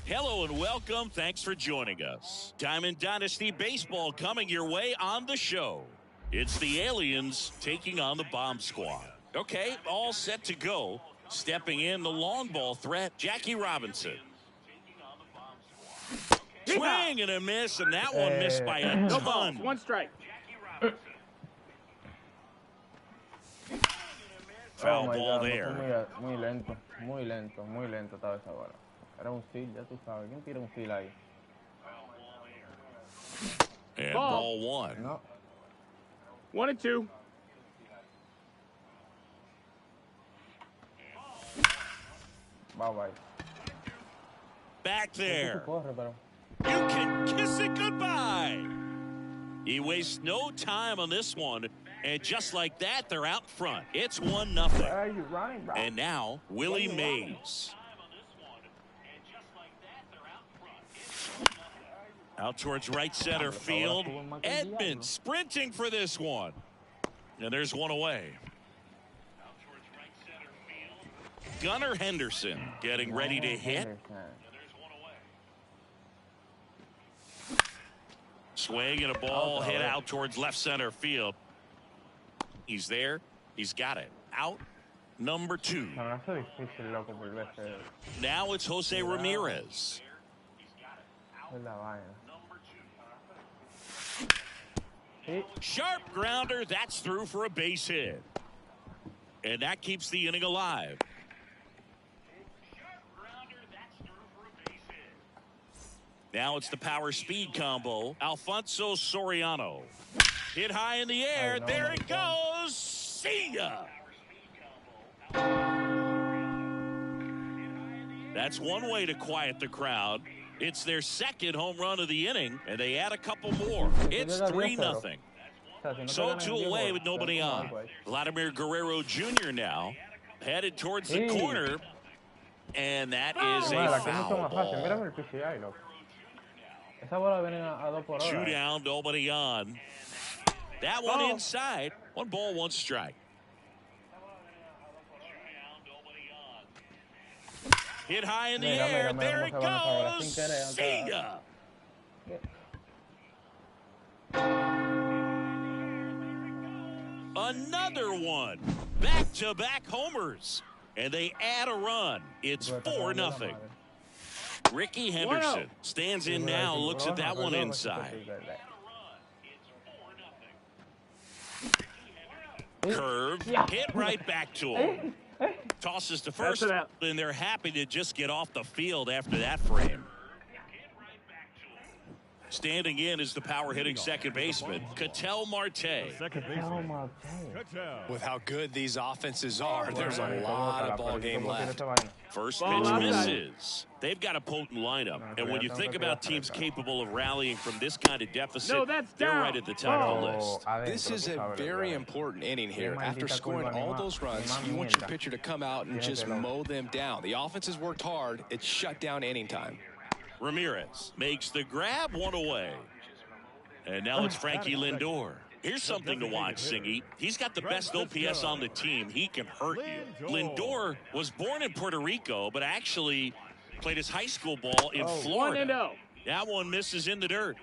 Hello and welcome. Thanks for joining us. Diamond Dynasty Baseball coming your way on the show. It's the Aliens taking on the Bomb Squad. Okay, all set to go. Stepping in the long ball threat, Jackie Robinson. Swing and a miss, and that one missed by a No ton. balls, 1 strike. Foul my ball God, there. Muy lento estaba esa bola. Era un steal, ya tú sabes. ¿Quién tira un steal ahí? And ball 1. No. 1-2. Bye. Back there. Corre, pero... You can kiss it goodbye. He wastes no time on this one. And just like that, they're out front. It's 1-0. Where are you running, bro? And now, Willie Mays. Out towards right center field. Edmonds sprinting for this one. And there's one away. Gunnar Henderson getting ready to hit. Swing and a ball hit out towards left center field. He's there. He's got it. Out. Number 2. Now it's Jose Ramirez. Sharp grounder. That's through for a base hit. And that keeps the inning alive. Now it's the power speed combo. Alfonso Soriano. Hit high in the air. There it goes. See ya. That's one way to quiet the crowd. It's their second home run of the inning, and they add a couple more. It's 3-0. So 2 away with nobody on. Vladimir Guerrero Jr. now headed towards the corner, and that is a foul ball. 2 down, nobody on. That one inside. 1 ball, 1 strike. Hit high in the air. There it goes. See ya. Another one. Back-to-back homers. And they add a run. It's 4-0. Ricky Henderson stands in now, looks at that one inside. Curve, hit right back to him. Tosses to first, and they're happy to just get off the field after that frame. Standing in is the power-hitting second baseman, Ketel Marte. With how good these offenses are, there's a lot of ball game left. First pitch misses. They've got a potent lineup, and when you think about teams capable of rallying from this kind of deficit, they're right at the top of the list. This is a very important inning here. After scoring all those runs, you want your pitcher to come out and just mow them down. The offense has worked hard. It's shut down inning time. Ramirez makes the grab, 1 away. And now it's Frankie Lindor. Here's something to watch, Singy. He's got the best OPS on the team. He can hurt you. Lindor was born in Puerto Rico, but actually played his high school ball in Florida. That one misses in the dirt.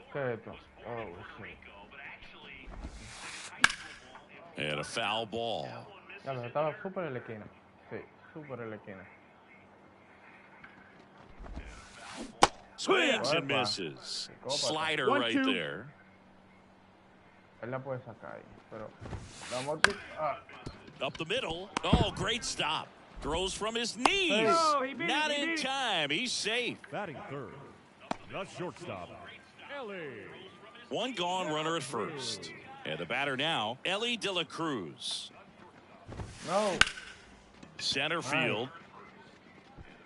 And a foul ball. Swings and misses. Slider right there. Up the middle. Oh, great stop. Throws from his knees. Not in time. He's safe. Batting third, the shortstop, Ellie. 1 gone, runner at first. And the batter now, Ellie De La Cruz. Center field.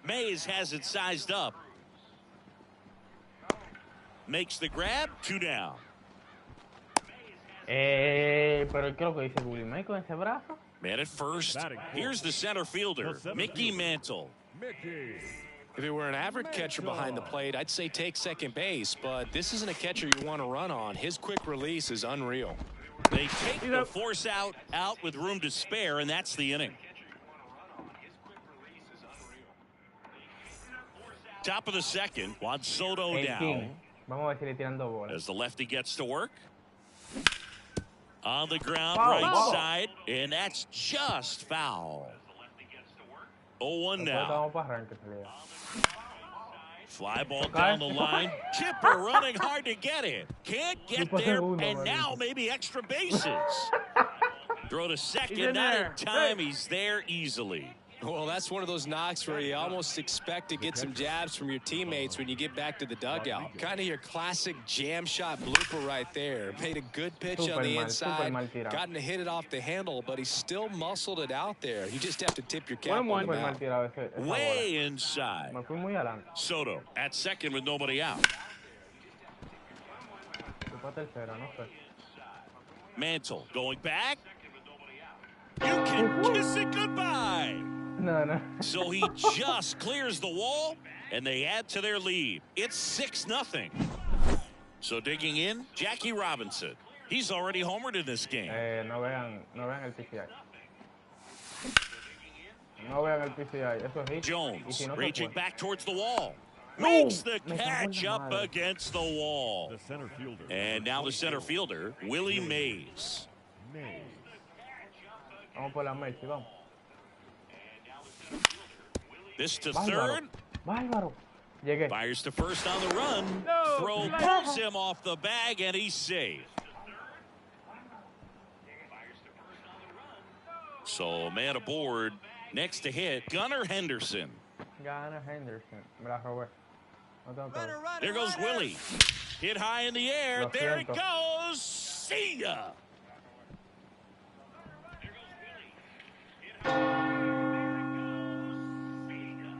Mays has it sized up. Makes the grab, 2 down. Pero ¿qué es lo que dice Willie May con ese brazo? Man at first. Here's the center fielder, Mickey Mantle. If it were an average catcher behind the plate, I'd say take second base, but this isn't a catcher you want to run on. His quick release is unreal. They take the force out with room to spare, and that's the inning. Top of the second, Juan Soto down. As the lefty gets to work. On the ground, right side, and that's just foul. 0-1 now. Fly ball down the line. Chipper running hard to get it. Can't get there, and now maybe extra bases. Throw to second, not in time. He's there easily. Well, that's one of those knocks where you almost expect to get some jabs from your teammates when you get back to the dugout. Kind of your classic jam shot blooper right there. Made a good pitch on the inside. Gotten to hit it off the handle, but he still muscled it out there. You just have to tip your cap on the mound. Way inside. Soto at second with nobody out. Mantle going back. You can kiss it goodbye. No. So he just clears the wall, and they add to their lead. It's 6-0. So digging in, Jackie Robinson. He's already homered in this game. No vean el PCI. No vean el PCI. Eso es hit. Jones reaching back towards the wall. Makes the catch up against the wall. And now the center fielder, Willie Mays. Vamos por la Messi, vamos. This to third. Bárbaro. Llegué. Fires to first on the run. Throw pulls him off the bag, and he's safe. So man aboard. Next to hit, Gunnar Henderson. Gunnar Henderson. Me la robé. No tengo todo. There goes Willie. Hit high in the air. There it goes. See ya.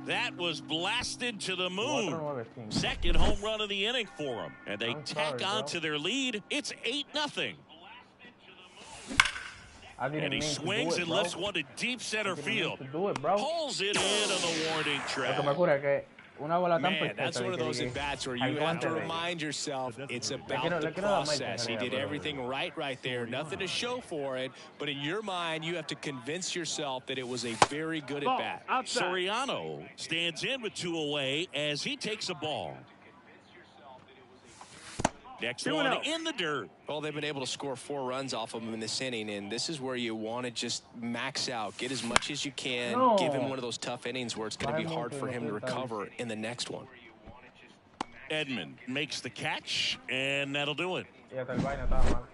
That That was blasted to the moon. 4-9-5. Second home run of the inning for them. And they I'm tack sorry, on bro. to their lead. It's 8-0. I didn't And he mean to swings do it, and bro. lifts one to deep center I didn't mean field. to do it, bro. Pulls it in on the warning Lo que track. me ocurre es que una bola tan Man, that's perfecta one of de que those llegué at-bats where al you have to guante de- remind yourself it's about quiero- the le quiero dar más process. He salida, did pero- everything right there. Nothing to show for it. But in your mind, you have to convince yourself that it was a very good Ball, at-bat. outside. Soriano stands in with 2 away as he takes a ball. Next 2-0. one in the dirt. Well, they've been able to score 4 runs off of him in this inning, and this is where you want to just max out, get as much as you can, No. give him one of those tough innings where it's going to be Vaya hard for him to mucho, recover in the next one. Edmund makes the catch, and that'll do it. Y hasta el vaina estaba mal.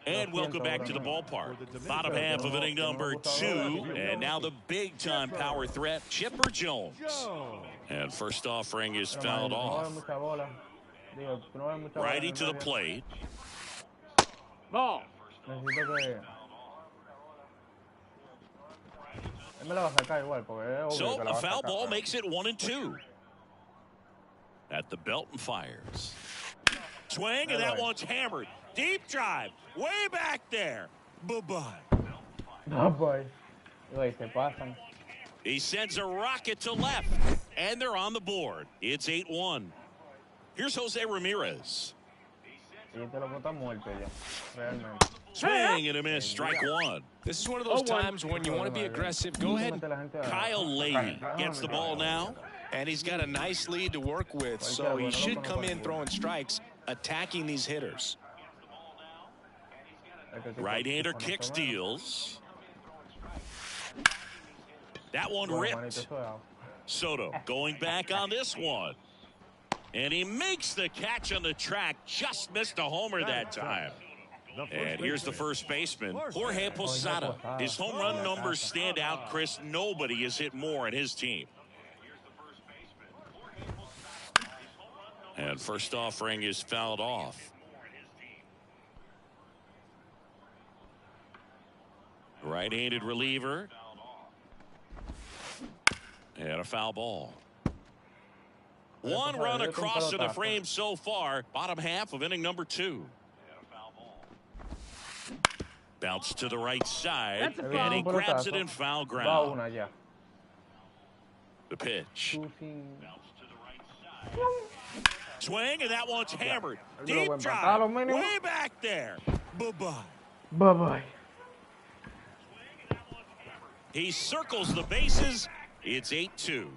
And welcome back to the ballpark. Bottom half of inning number 2, and now the big-time power threat, Chipper Jones. And first offering is Pero, fouled man, no off. hay mucha bola. Digo, no hay mucha bola en Righty el to the medio. plate. Ball. Necesito que... Él me la va a sacar igual, porque es obvio So que la a va a foul sacar. ball makes it 1-2. At the belt and fires. Swing, and that one's hammered. Deep drive. Way back there. Bye-bye. No, boy. Güey, se pasan. He sends a rocket to left, and they're on the board. It's 8-1. Here's Jose Ramirez. Y te lo botan muerto ya. Realmente. Swing and a miss, strike one. This is one of those 0-1. times when you want to be aggressive. Go ahead and Mete la gente a- Kyle Lady gets the ball now. And he's got a nice lead to work with, so he should come in throwing strikes, attacking these hitters. Right-hander kick steals. That one Bueno, ripped. manito, eso es- Soto going back on this one. And he makes the catch on the track. Just missed a homer that time. And here's the first baseman, Jorge Posada. His home run numbers stand out, Chris. Nobody has hit more in his team. And first offering is fouled off. Right-handed reliever. And a foul ball. One run across to the frame so far. Bottom half of inning number 2. Bounce to the right side. That's a And he foul. grabs it in foul Va ground. una ya. The pitch. Tú sin- Swing, and that one's hammered. Lo Deep buen drive. patado, mínimo. Way back there. Bye-bye. Bye-bye. He circles the bases. It's 8-2.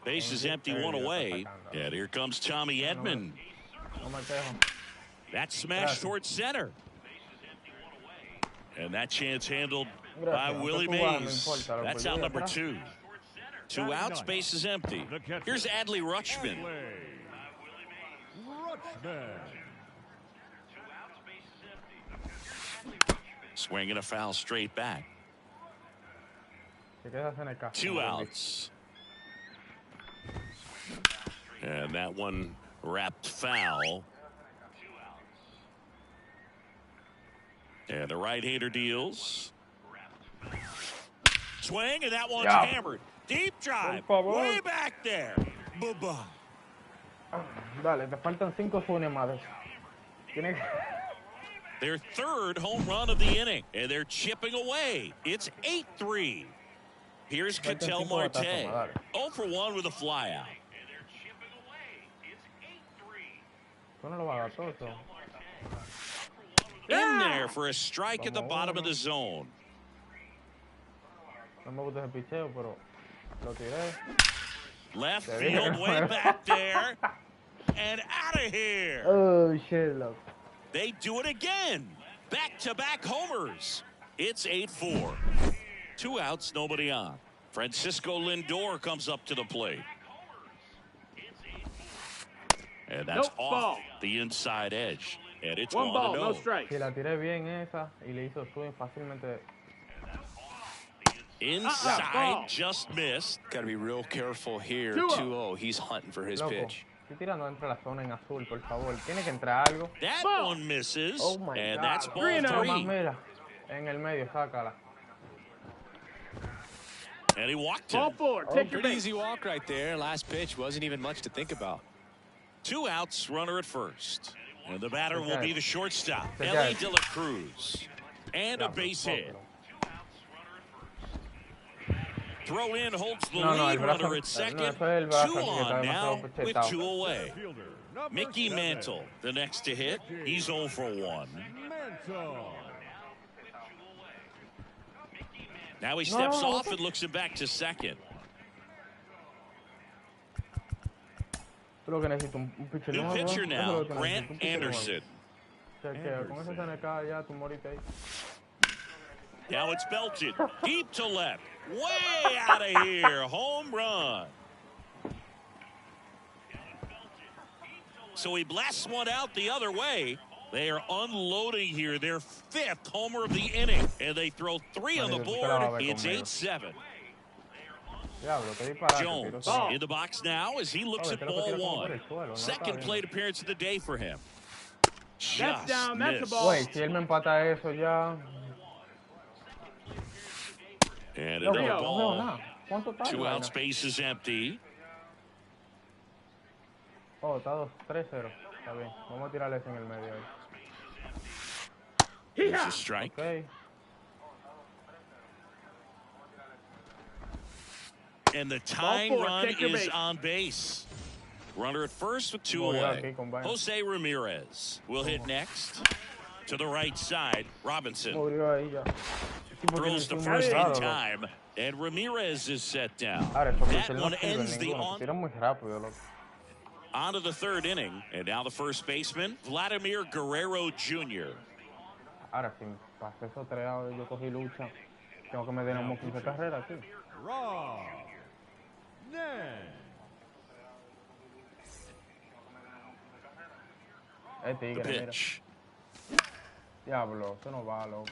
Bases empty, one away. And here comes Tommy Edman. No me quejo. That smash towards center. And that chance handled by Gracias. Willie Aunque tú vas, no Mays. importa, lo That's volví out a number atrás. 2. 2 outs, bases empty. Here's Adley Rutschman. Swinging a foul straight back. Te quedas en el casco. 2 outs. And that one wrapped foul. And the right-hander deals. Swing, and that one's Yeah. hammered. Deep drive. Por favor. Way back there. Bye-bye. Dale, te faltan 5 funes más. Tiene que... Their third home run of the inning. And they're chipping away. It's 8-3. Here's Faltan Ketel 5 Marte. batazos más, dale. 0 for 1 with a flyout. Tú no lo vas a dar todo eso. In there for a strike at the bottom of the zone. No me gusta ese picheo, pero lo tiré. Left There field, you way go. back there. And out of here. Oh, shit, look. They do it again. Back-to-back homers. It's 8-4. 2 outs, nobody on. Francisco Lindor comes up to the plate. And that's Nope, off ball. the inside edge. And it's 1 ball, 1-0. no strikes. Si la tiré bien esa y le hizo swing fácilmente. Inside, ball. just missed. Got to be real careful here. 2-0. 2-0. He's hunting for his Loco, pitch. estoy tirando dentro de la zona en azul, por favor. Tiene que entrar algo. That Ball. one misses. Oh, my and God. that's ball 3-0. Nomás 3. mira, en el medio, sácala. And he walked Ball it. 4. Take your Pretty base. easy walk right there. Last pitch wasn't even much to think about. 2 outs, runner at first. And the batter will Okay. be the shortstop, Okay. Ellie De La Cruz. And a base hit. Throw in holds the No, lead el brazo- runner at no, second. eso es el brazo 2 que está on now demasiado with chetado. 2 away. Fielder, number Mickey 7. Mantle, the next to hit. He's 0 for 1. Mantle. Now he steps No. off and looks it back to second. Tú lo que necesitas un pitcher New nuevo. pitcher Eso es now, lo que Grant necesitas, un pitcher nuevo. Anderson. Chequea, con ese SNK ya tú moriste ahí. Now it's belted deep to left. Way out of here. Home run. So he blasts one out the other way. They are unloading here their 5th homer of the inning. And they throw 3 on the board. It's 8-7. Diablo, qué disparate, Jones tiro. in the box now as he looks Oh, at creo que ball tira como 1. por el suelo, no está Second bien. plate appearance of the day for him. That's Just down. That's a missed. ball. Güey, si él me empata eso ya. And No another veo, no veo ball. nada. ¿Cuánto está? 2 la outs, vaina? base is empty. Oh, está 3-0. Está bien. Vamos a tirarle ese en el medio ahí. There's a strike. Ok. And the tying Ball 4, run take your is base. on base. Runner at first with 2 Muy bien, away. aquí, combine. Jose Ramirez will hit next. To the right side, Robinson Murió ahí ya. El tipo throws tiene the un muy first in raro, loco. time. And Ramirez is set down. Ahora, esos That pitchers no one sirven ends the ninguno. on. Tiran muy rápido, loco. On to the 3rd inning. And now the first baseman, Vladimir Guerrero Jr. Ahora, si pasé esos 3 outs, yo cogí lucha. Tengo que meter como 15 carreras aquí. Raw. Ned. Es The tigre, mira. pitch. Diablo, eso no va, loco.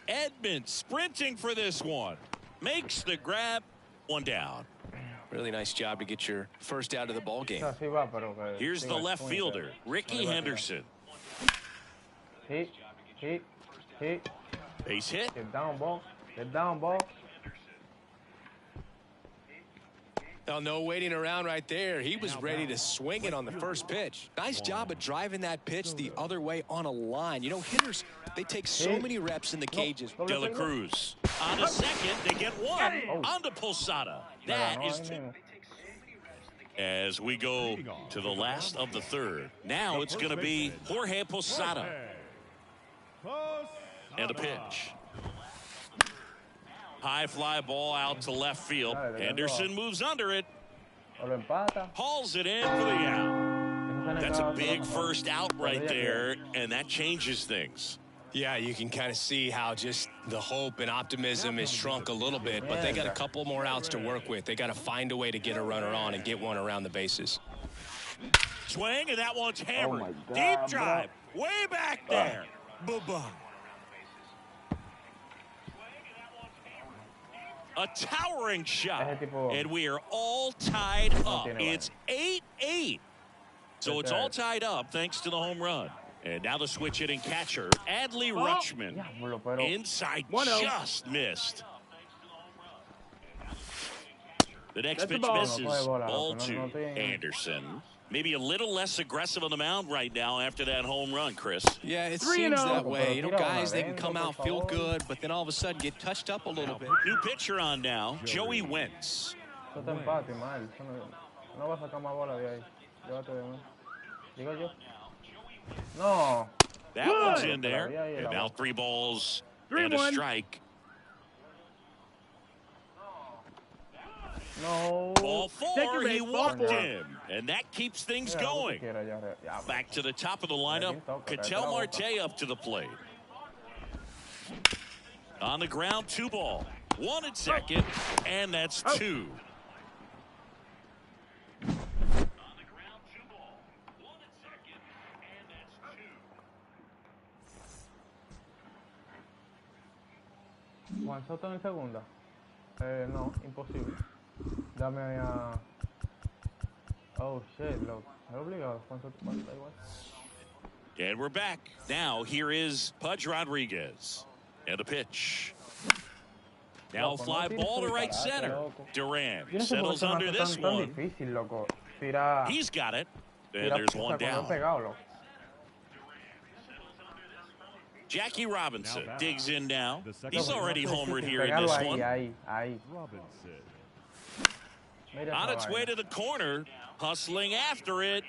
Edmonds sprinting for this one. Makes the grab. 1 down. Really nice job to get your first out of the ball O game. sea, sí va, pero que... Here's the siga el left swing, fielder, pero Ricky no le va a tirar. Henderson. Hit. Base hit. Get down, ball. Get down, ball. Oh, no waiting around right there. He was ready to swing it on the first pitch. Nice job of driving that pitch the other way on a line. You know, hitters, they take so many reps in the cages. De La Cruz on to second. They get one on to Posada. That is two. As we go to the last of the 3rd. Now it's going to be Jorge Posada. And a pitch. High fly ball out to left field. Henderson moves under it. O lo empata. Hauls it in for the out. Ese That's a SNK big no- first out right Todavía there, and that changes things. Yeah, you can kind of see how just the hope and optimism has shrunk a little bit, but they got a couple more outs to work with. They got to find a way to get a runner on and get one around the bases. Swing, and that one's hammered. my God, Deep drive. Way back there. Bye-bye. A towering shot. Ese tipo- And we are all tied up. tiene It's 8-8. So it's all tied up thanks to the home run. And now the switch hitting catcher, Adley Rutschman. Diablo, pero... Inside 1-0. just missed. The next That's a pitch ball. misses. No puede volar, Ball no two. tiene- Anderson. Maybe a little less aggressive on the mound right now after that home run, Chris. Yeah, it 3-0. seems that way. You know, Tira una guys, they can adentro, come out, por feel favor. good, but then all of a sudden get touched up a little bit. New pitcher on now, Joey Wentz. Eso está empate, mal. Eso no va a sacar más bola de ahí. Llévate de mí. Digo yo. No. That one's in there. And now 3 balls and a 3-1. strike. No. Ball Take 4, your he base, ball walked 4. him. And that keeps things Mira, lo que going. quiera ya, ya. Back to the top of the lineup, Ketel Marte up to the plate. On the ground, 2 ball. 1 at second, and that's 2. Juan Soto en segunda. No, imposible. Dame ahí a... Oh, shit, loco. Es obligado. Juan Soto pasa igual. And we're back. Now here is Pudge Rodriguez. And a pitch. Now Loco, fly no ball to tires right disparate, center. loco. Durant Yo no sé por qué settles se me under hace this tan one. difícil, loco. Tira, He's got it. And tira, there's o one sea, cuando down. es pegado, loco. Jackie Robinson Now digs in now. the second He's Loco, already no sé, homered difícil here in pegarlo this ahí, one. ahí. Robinson. Mira On esa its vaina. way to the corner, hustling after it.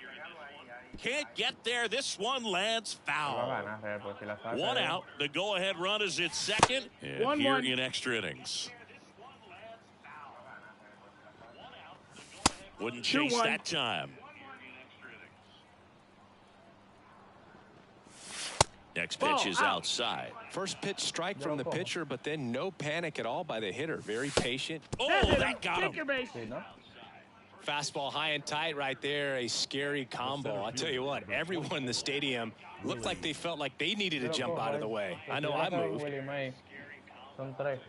Can't get there. This one lands Va a foul. ganar, pues, si la saca One ahí. out. The go-ahead run is its second. And 1-1. here in extra innings. Wouldn't chase 2-1. that time. Next pitch Ball is out. outside. First pitch strike from the pitcher, but then no panic at all by the hitter. Very patient. Oh, hit that got Take your him. base. Sí, ¿no? Fastball high and tight right there. A scary combo. I'll tell you what, everyone in the stadium looked like they felt like they needed to jump out of the way. I know I moved. Willie May. Son tres.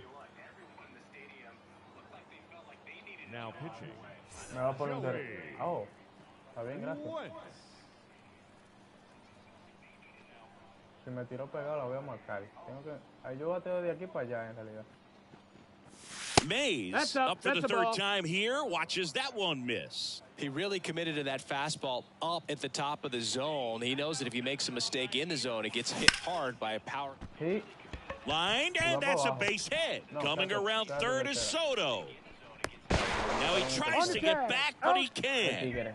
Now pitching. Me va a poner un derecho. Oh, está bien, gracias. Once. Si me tiro pegado, la voy a marcar. Tengo que... Yo bateo de aquí para allá, en realidad. Mays That's up up. for That's the a third ball. time here. Watches that one miss. He really committed to that fastball up at the top of the zone. He knows that if he makes a mistake in the zone, it gets hit hard by a power. Sí. Lined, and that's a base hit. No, Coming that's a- around that's a third base is hit. Soto. Now he tries On to the get tag. back, but he Out. can't. Tigre.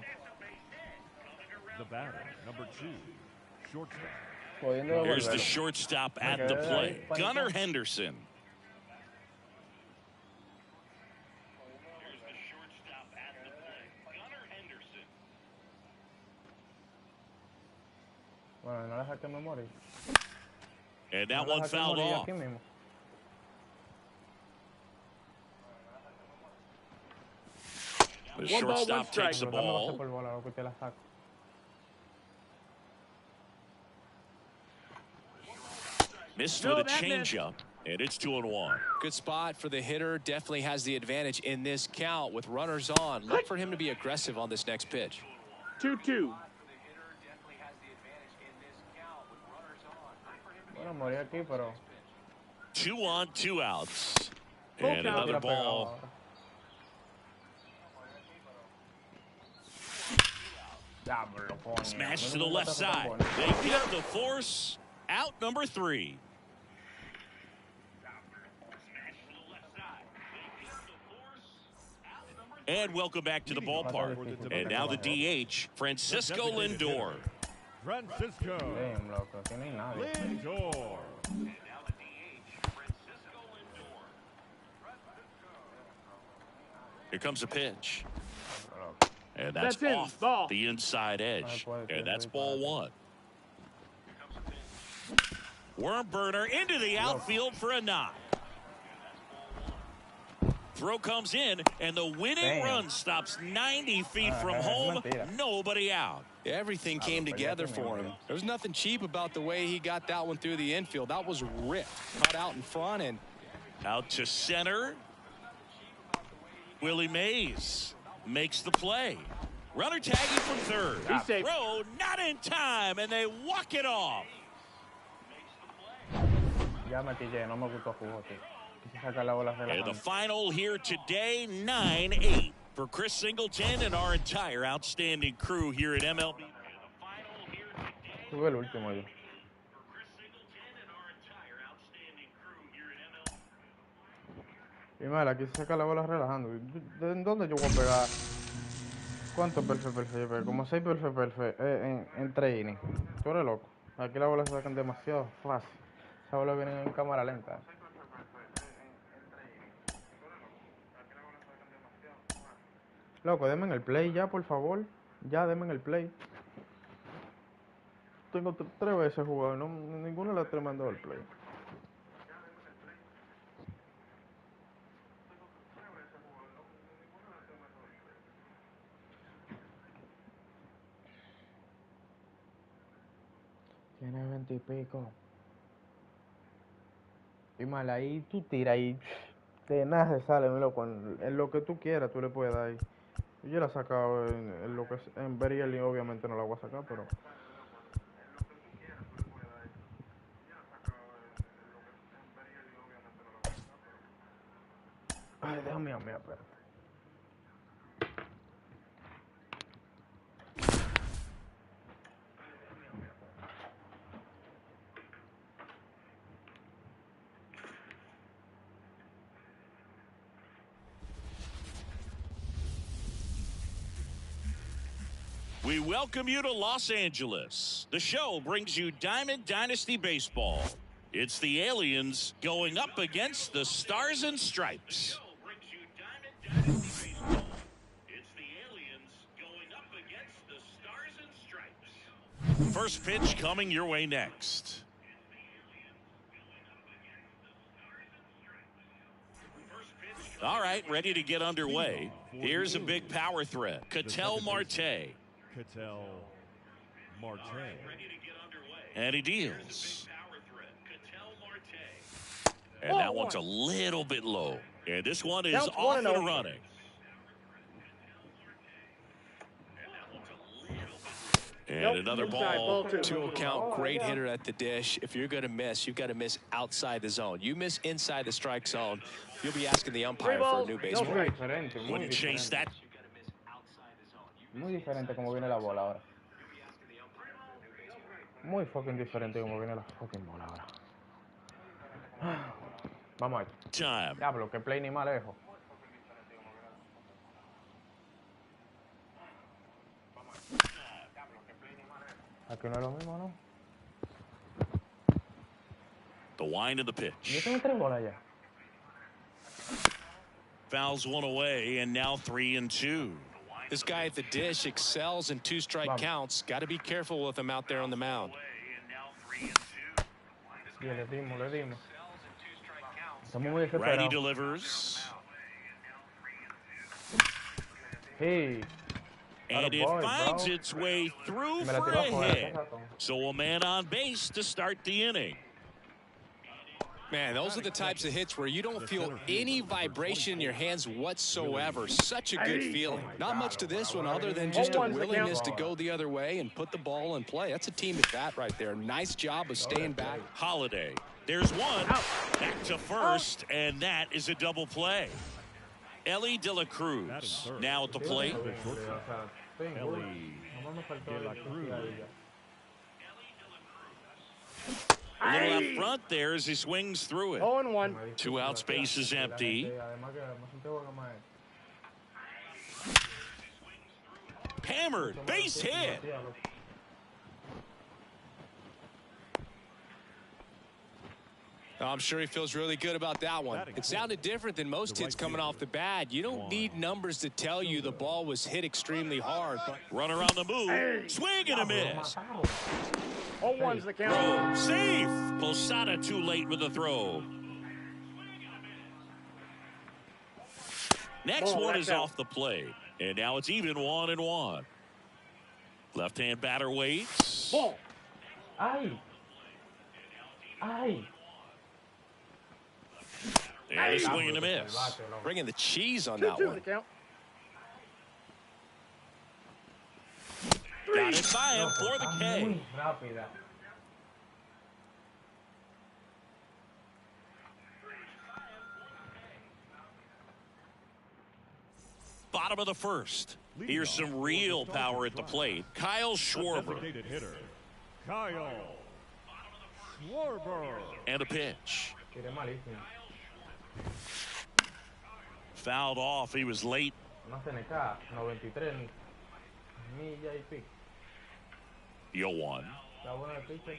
The batter, number 2. Shortstop. Pudiendo Here's the devolverlo. shortstop at quedé the ahí, plate. pánico. Gunnar Henderson. Bueno, no la saqué en memoria. And that No la one saqué en fouled memoria off. aquí mismo. The One ball, one shortstop strike. takes the Pero dame base ball. por bola, loco, y te la saco. Missed No, with a that missed. changeup. And it's 2-1. Good spot for the hitter. Definitely has the advantage in this count with runners on. Look for him to be aggressive on this next pitch. 2-2. Bueno, morí aquí, pero... 2 on, 2 outs. Full And count. another Tira pegado ball. ahora. Diablo, coño. Smash No to the me left metas tan side. bonito. They get the force. Out number 3. And welcome back to the ballpark. And now the DH, Francisco Lindor. Francisco Damn, loco, aquí no hay nadie. Lindor. Here comes a pitch. And That's that's in. off Ball. the inside edge. And that's ball 1. Worm burner into the outfield for a knock. Throw comes in, and the winning Damn. run stops 90 feet from home. mentira. Nobody out. Everything came together for him. There was nothing cheap about the way he got that one through the infield. That was ripped. Cut out in front and Out to center. Willie Mays makes the play. Runner tagging from third. He's safe. Throw not in time, and they walk it off. Ya me quillé, no me gustó jugo, tío. Quise sacar la bola And the relajante. final here today, 9-8 for Chris Singleton and our entire outstanding crew here at MLB. Tuve el último yo. Ismael, aquí se saca la bola relajando. ¿De dónde yo voy a pegar? ¿Cuántos perfectos yo pegué? Como 6 perfectos en 3 innings. Tú eres loco. Aquí la bola se sacan demasiado fácil. Esa bola viene en cámara lenta. Loco, denme en el play ya, por favor. Ya, denme en el play. Tengo 3 veces jugado, no, ninguna de las 3 me han dado el play. Tiene 20 y pico. Y mal, ahí tú tiras y de nada se sale, mi loco. En lo que tú quieras, tú le puedes dar ahí. Yo la he sacado en lo que es en Beriel, obviamente no la voy a sacar, pero. Ay, déjame a mí, espérate. We welcome you to Los Angeles. The show brings you Diamond Dynasty Baseball. It's the Aliens going up against the Stars and Stripes. First pitch coming your way next. All right, ready to get underway. Here's a big power threat. Ketel Marte. Ketel Marte. And he deals. And that one's a little bit low. And this one is off and running. And another ball. 2-0 count, great hitter at the dish. If you're going to miss, you've got to miss outside the zone. You miss inside the strike zone, you'll be asking the umpire for a new baseball. Wouldn't chase that. Muy diferente como viene la bola ahora. Muy fucking diferente como viene la fucking bola ahora. Vamos ahí. Time. Diablo, que play ni más lejos. Aquí no es lo mismo, ¿no? The wind of the Yo pitch. tengo 3 bolas ya. Fouls one away, and now 3-2. This guy at the dish excels in 2-strike counts. Got to be careful with him out there on the mound. Yeah, le dimos. Estamos muy Righty desesperados. delivers. Hey. And it boy, finds bro. its way through Me la for tiró a afuera, hit. So a man on base to start the inning. Man, those are the types of hits where you don't feel any vibration in your hands whatsoever. Such a good feeling. Not much to this one other than just a willingness to go the other way and put the ball in play. That's a team at bat right there. Nice job of staying back. Holiday. There's one. Back to first, and that is a double play. Ellie De La Cruz now at the plate. Ellie De La Cruz. A little out front there as he swings through it. 0-1. 2 outs, base is empty. Hammered, base hit. I'm sure he feels really good about that one. It sounded different than most hits coming off the bat. You don't need numbers to tell you the ball was hit extremely hard. But Runner on the move. Swing and a miss. 0-1's the count. Throw. Safe. Posada too late with the throw. Next one is off the plate. And now it's even 1-1. Left-hand batter waits. Ball. Ay. And a swing and a miss. bringing the cheese on that 2-2 one. the count. Got it by him for the K. Muy rápida. Bottom of the first. Here's some real power at the plate. Kyle Schwarber. Designated hitter, Kyle Schwarber. And a pitch. Tiré malísimo. Fouled off. He was late. Una CNK, 93 millas y pico. 0-1. Está bueno el pitcher.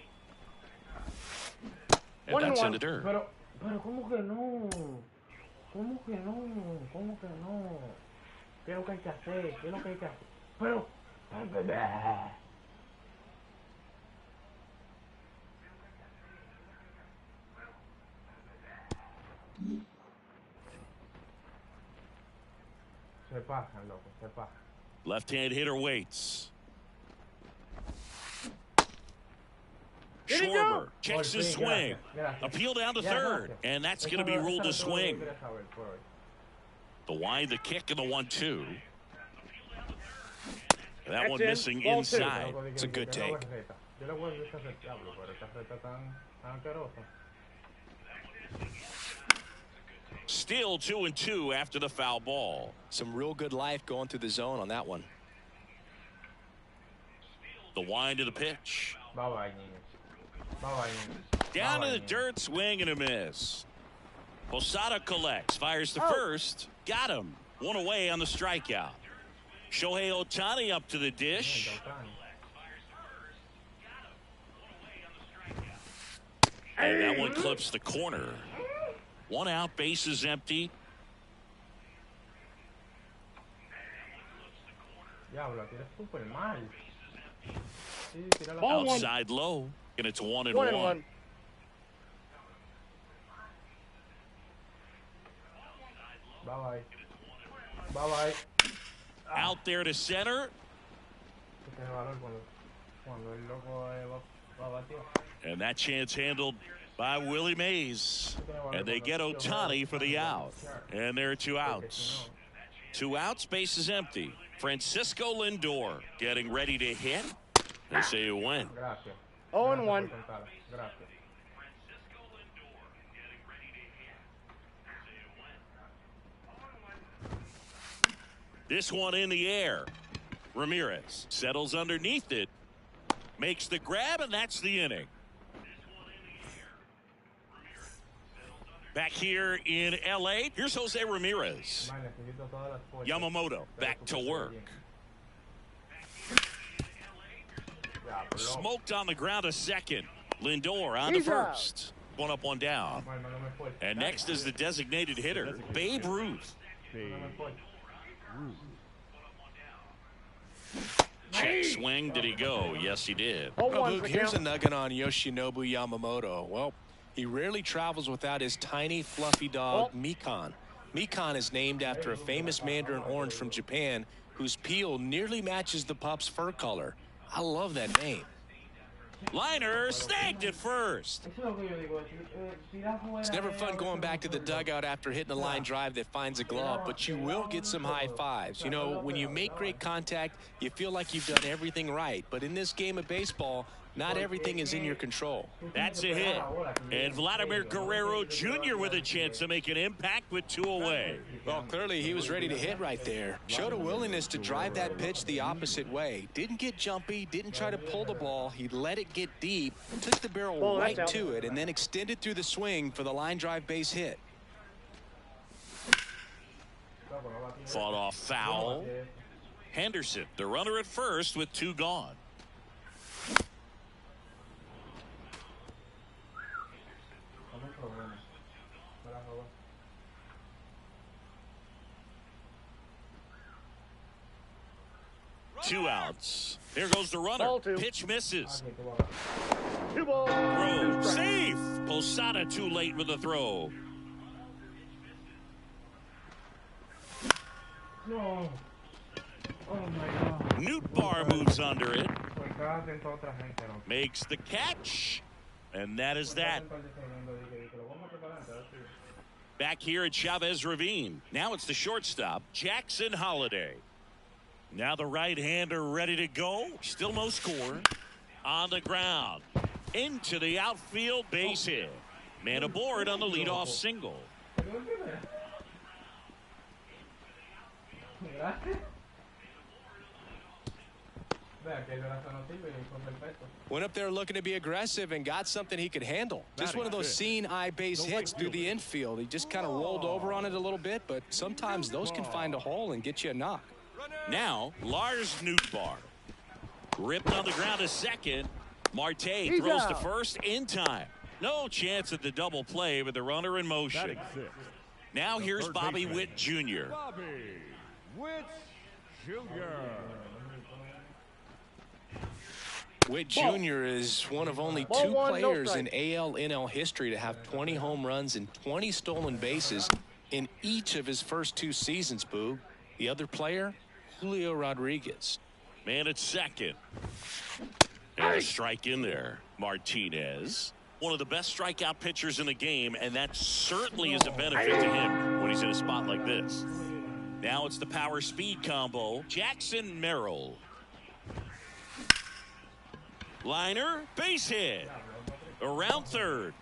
And that's in the dirt. Pero, ¿cómo que no? ¿Cómo que no? ¿Qué es lo que hay que hacer? Pero, se pasan, loco, se pasan. Left-hand hitter waits. Did he go? Schwarber checks his swing. Gracias. Appeal down to Yeah, third. gracias. And that's Eso going to be no- ruled a eso no swing. quería saber por hoy. The wind, the kick, and the 1-2. That one That's in. missing Ball two. inside. It's a good take. Yo le voy a decir ese diablo, pero esta receta tan asquerosa. Still 2-2 after the foul ball. Some real good life going through the zone on that one. The wind of the pitch. Bye-bye, niños. Bye-bye, niños. Down Bye-bye, to the niños. dirt, swing and a miss. Posada collects, fires to first. Got him. One away on the strikeout. Shohei Ohtani up to the dish. And that one clips the corner. One out, bases empty. Diablo, tira súper mal. Sí, tira la Ball one. Outside low, and it's 1-1. 1-1. Bye-bye. Bye-bye. Out there to center. Tiene valor cuando el loco va a batir. And that chance handled by Willie Mays. And they get Ohtani for the out. And there are 2 outs. 2 outs, base is empty. Francisco Lindor getting ready to hit. They say you win. Gracias. 0-1. Gracias. This one in the air. Ramirez settles underneath it. Makes the grab, and that's the inning. Back here in L.A., here's Jose Ramirez. Yamamoto back to work. Smoked on the ground a second. Lindor on to He's out. first. 1 up, 1 down. And next is the designated hitter, Babe Ruth. Check swing. Did he go? Yes, he did. 0-1's Well, Luke, the here's a count. nugget on Yoshinobu Yamamoto. Well, he rarely travels without his tiny, fluffy dog, Mikan. Mikan is named after a famous mandarin orange from Japan whose peel nearly matches the pup's fur color. I love that name. Liner snagged at first. It's never fun going back to the dugout after hitting a line drive that finds a glove, but you will get some high fives. You know, when you make great contact, you feel like you've done everything right. But in this game of baseball, not everything is in your control. That's a hit. And Vladimir Guerrero Jr. with a chance to make an impact with 2 away. Well, clearly he was ready to hit right there. Showed a willingness to drive that pitch the opposite way. Didn't get jumpy, didn't try to pull the ball. He let it get deep, took the barrel right to it, and then extended through the swing for the line drive base hit. Fought off foul. Henderson, the runner at first with 2 gone. Two outs. There goes the runner. Ball 2. Pitch misses. 2 balls. Throw 2 strikes. safe. Posada too late with the throw. No. Oh my God. Nootbaar moves under it. Por cada atento a otra gente, no. Makes the catch. And that is that. Back here at Chavez Ravine. Now it's the shortstop, Jackson Holiday. Now the right-hander ready to go. Still no score. On the ground. Into the outfield, base hit. Man aboard on the leadoff single. Went up there looking to be aggressive and got something he could handle. Just one of those seeing eye base hits through the infield. He just kind of rolled over on it a little bit, but sometimes those can find a hole and get you a knock. Now, Lars Nootbaar. Ripped on the ground to second. Marte He's throws to out. first in time. No chance at the double play with the runner in motion. Batting 6. Now here's third Bobby baseman. Witt Jr. Bobby Witt Jr. Witt Jr. is one of only Ball 2 1, no players in strike. AL-NL history to have 20 home runs and 20 stolen bases in each of his first 2 seasons, Boog. The other player, Julio Rodriguez. Man at second. And a strike in there. Martinez. One of the best strikeout pitchers in the game, and that certainly is a benefit to him when he's in a spot like this. Now it's the power speed combo. Jackson Merrill. Liner, base hit. Around third.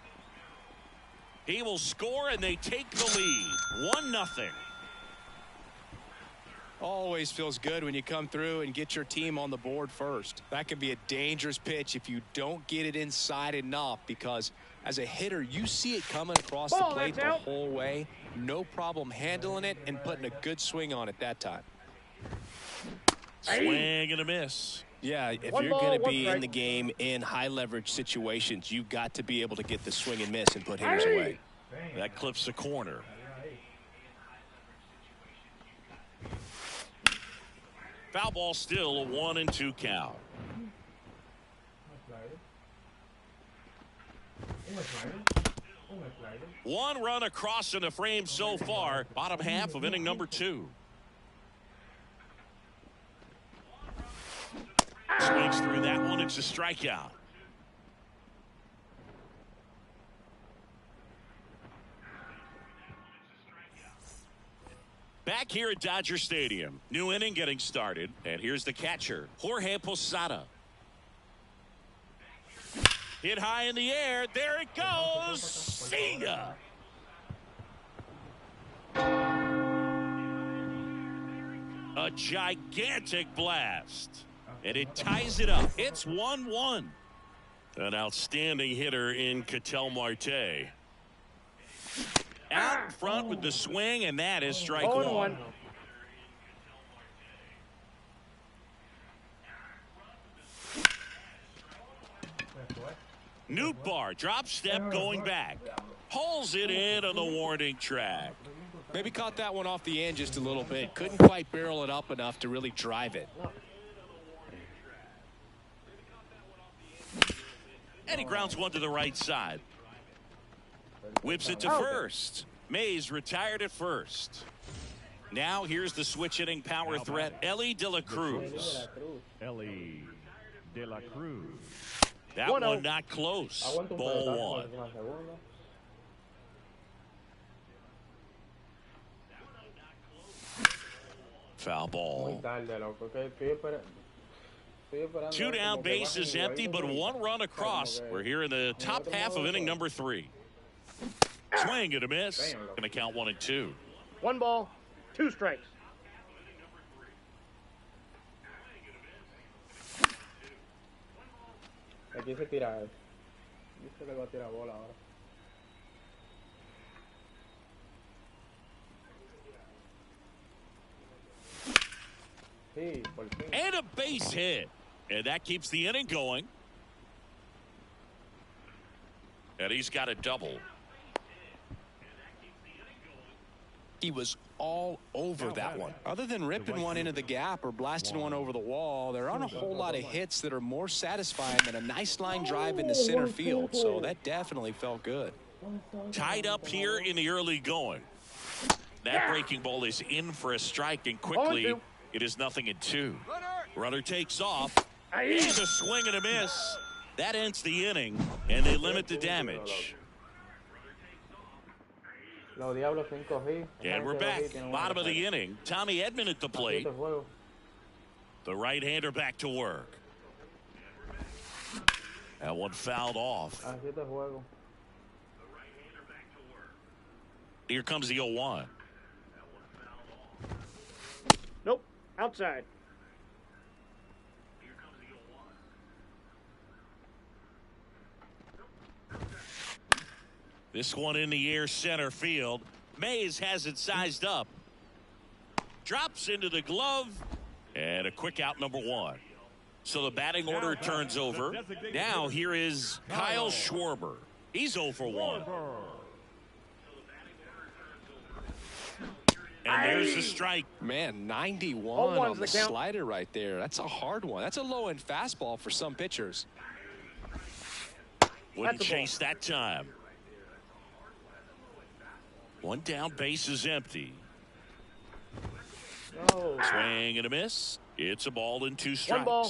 He will score, and they take the lead. 1-0. Always feels good when you come through and get your team on the board first. That can be a dangerous pitch if you don't get it inside enough, because as a hitter, you see it coming across the plate the whole way. No problem handling it and putting a good swing on it that time. Swing and a miss. Yeah, if you're going to be in the game in high leverage situations, you've got to be able to get the swing and miss and put hitters away. That clips the corner. Foul ball, still a 1-2 count. One run across in the frame so far. Bottom half of inning number 2. Swings through that one. It's a strikeout. Back here at Dodger Stadium. New inning getting started. And here's the catcher, Jorge Posada. Hit high in the air. There it goes. See ya. A gigantic blast. And it ties it up. It's 1-1. An outstanding hitter in Ketel Marte. Out in front with the swing, and that is strike 1. Nootbaar drop step going back. Pulls it in on the warning track. Maybe caught that one off the end just a little bit. Couldn't quite barrel it up enough to really drive it. And he grounds one to the right side. Whips it to first. Mays retired at first. Now here's the switch hitting power threat, Ellie De La Cruz. Ellie De La Cruz. That one not close. Ball 1. Foul ball. 2 down, bases empty, but 1 run across. We're here in the top half of inning number 3. Swing and a miss. Going to count 1 and 2. 1 ball, 2 strikes. Aquí se tira él. Dice que va a tirar bola ahora. Sí, por fin. And a base hit. And that keeps the inning going. And he's got a double. He was all over that one. Other than ripping one into the gap or blasting one over the wall, there aren't a whole lot of hits that are more satisfying than a nice line drive into center field. So that definitely felt good. Tied up here in the early going. That breaking ball is in for a strike, and quickly it is 0-2. Runner takes off. And a swing and a miss. That ends the inning, and they limit the damage. And we're back. Bottom of the inning. Tommy Edman at the plate. The right-hander back to work. That one fouled off. Here comes the 0-1. Nope, outside. This one in the air, center field. Mays has it sized up. Drops into the glove. And a quick out, number 1. So the batting order turns over. Now here is Kyle Schwarber. He's 0 for 1. And there's the strike. Man, 91 on the slider right there. That's a hard one. That's a low-end fastball for some pitchers. Wouldn't chase that time. 1 down, base is empty. Swing and a miss. It's a ball and 2 strikes. 1 ball,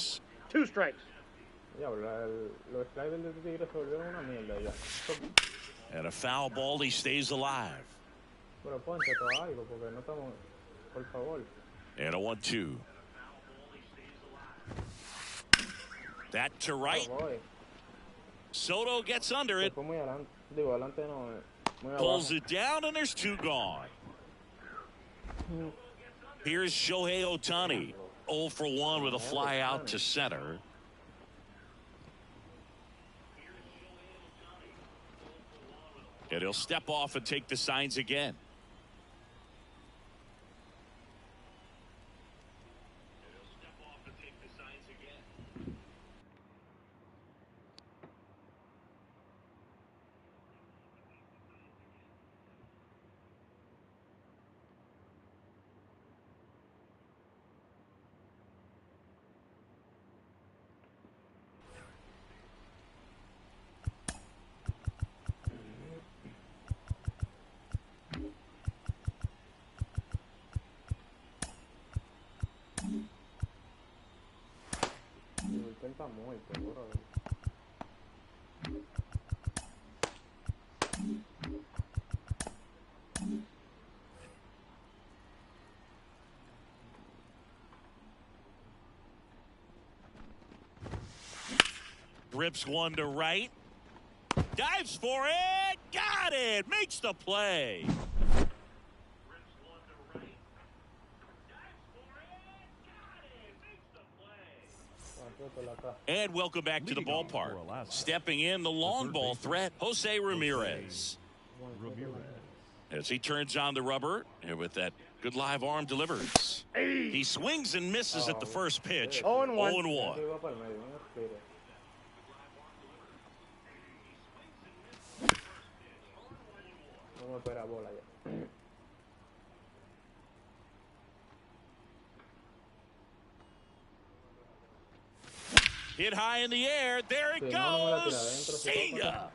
2 strikes. And a foul ball, he stays alive. And a 1-2. That to right. Soto gets under it. Pulls it down, and there's 2 gone. Here's Shohei Ohtani, 0 for 1 with a fly out to center. And he'll step off and take the signs again. Está muerto, bro. Rips one to right. Dives for it. Got it. Makes the play. And welcome back to the ballpark. Stepping in, the long ball threat, Jose Ramirez. As he turns on the rubber, and with that good live arm delivers. He swings and misses at the first pitch. 0-1. 0-1. Hit high in the air. There it goes. See ya.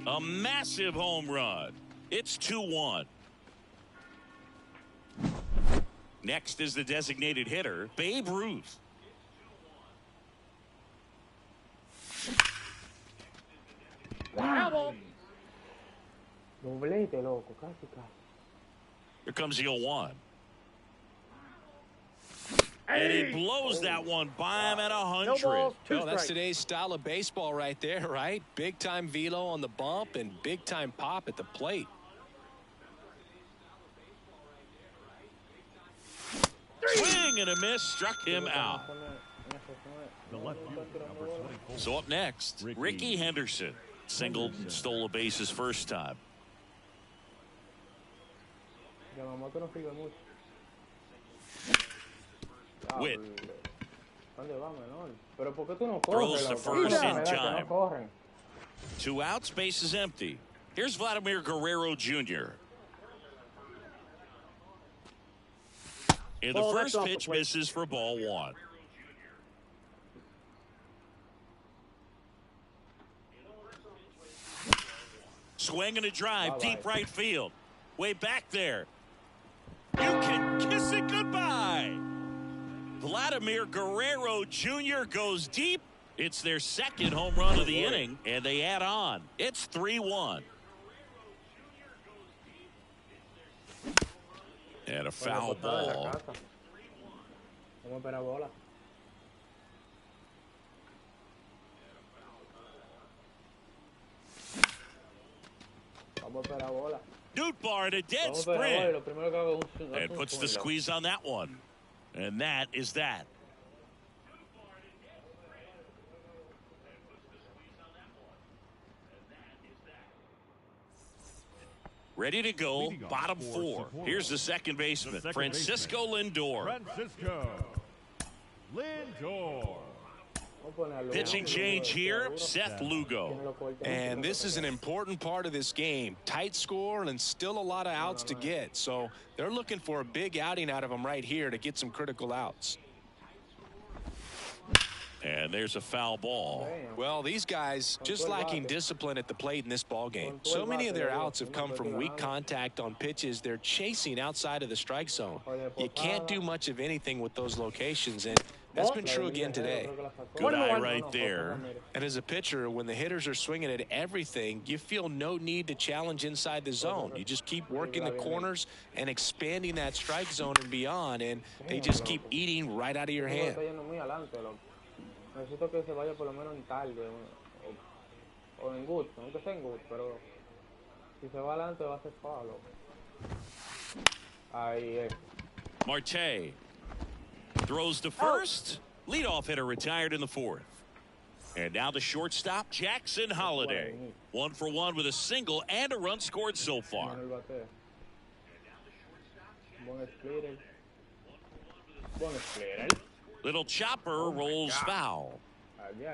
A massive home run. It's 2-1. Next is the designated hitter, Babe Ruth. Wow. Doblete, loco, casi, casi. Here comes the 0-1. And he blows that one by him at 100. No balls, 2 Well, that's strikes. today's style of baseball right there, right? Big-time velo on the bump and big-time pop at the plate. Swing and a miss, struck him out. The left fielder, number 24. So up next, Ricky Henderson. Singled, stole a base his first time. Witt throws the first in time. 2 outs, base is empty. Here's Vladimir Guerrero Jr. And the Ball, that's first off the pitch plate. misses for ball 1. Swing and a drive, deep right field. Way back there. You can kiss it goodbye. Vladimir Guerrero Jr. goes deep. It's their second home run of the inning, and they add on. It's 3-1. And a foul ball. Nootbaar in a dead sprint. And puts the squeeze on that one. And that is that. Ready to go, bottom 4. Here's the second baseman, Francisco Lindor. Francisco Lindor. Pitching change here, Seth Lugo. And this is an important part of this game. Tight score and still a lot of outs to get. So they're looking for a big outing out of him right here to get some critical outs. And there's a foul ball. Well, these guys just lacking discipline at the plate in this ball game. So many of their outs have come from weak contact on pitches they're chasing outside of the strike zone. You can't do much of anything with those locations, and that's been true again today. Good eye right there. And as a pitcher, when the hitters are swinging at everything, you feel no need to challenge inside the zone. You just keep working the corners and expanding that strike zone and beyond, and they just keep eating right out of your hand. Necesito que se vaya por lo menos en tarde o en good, aunque sea en good, pero si se va adelante va a ser foul. Ahí es. Marte throws to first. Leadoff hitter retired in the fourth. And now the shortstop, Jackson Holiday. 1 for 1 with a single and a run scored so far. Little chopper rolls foul.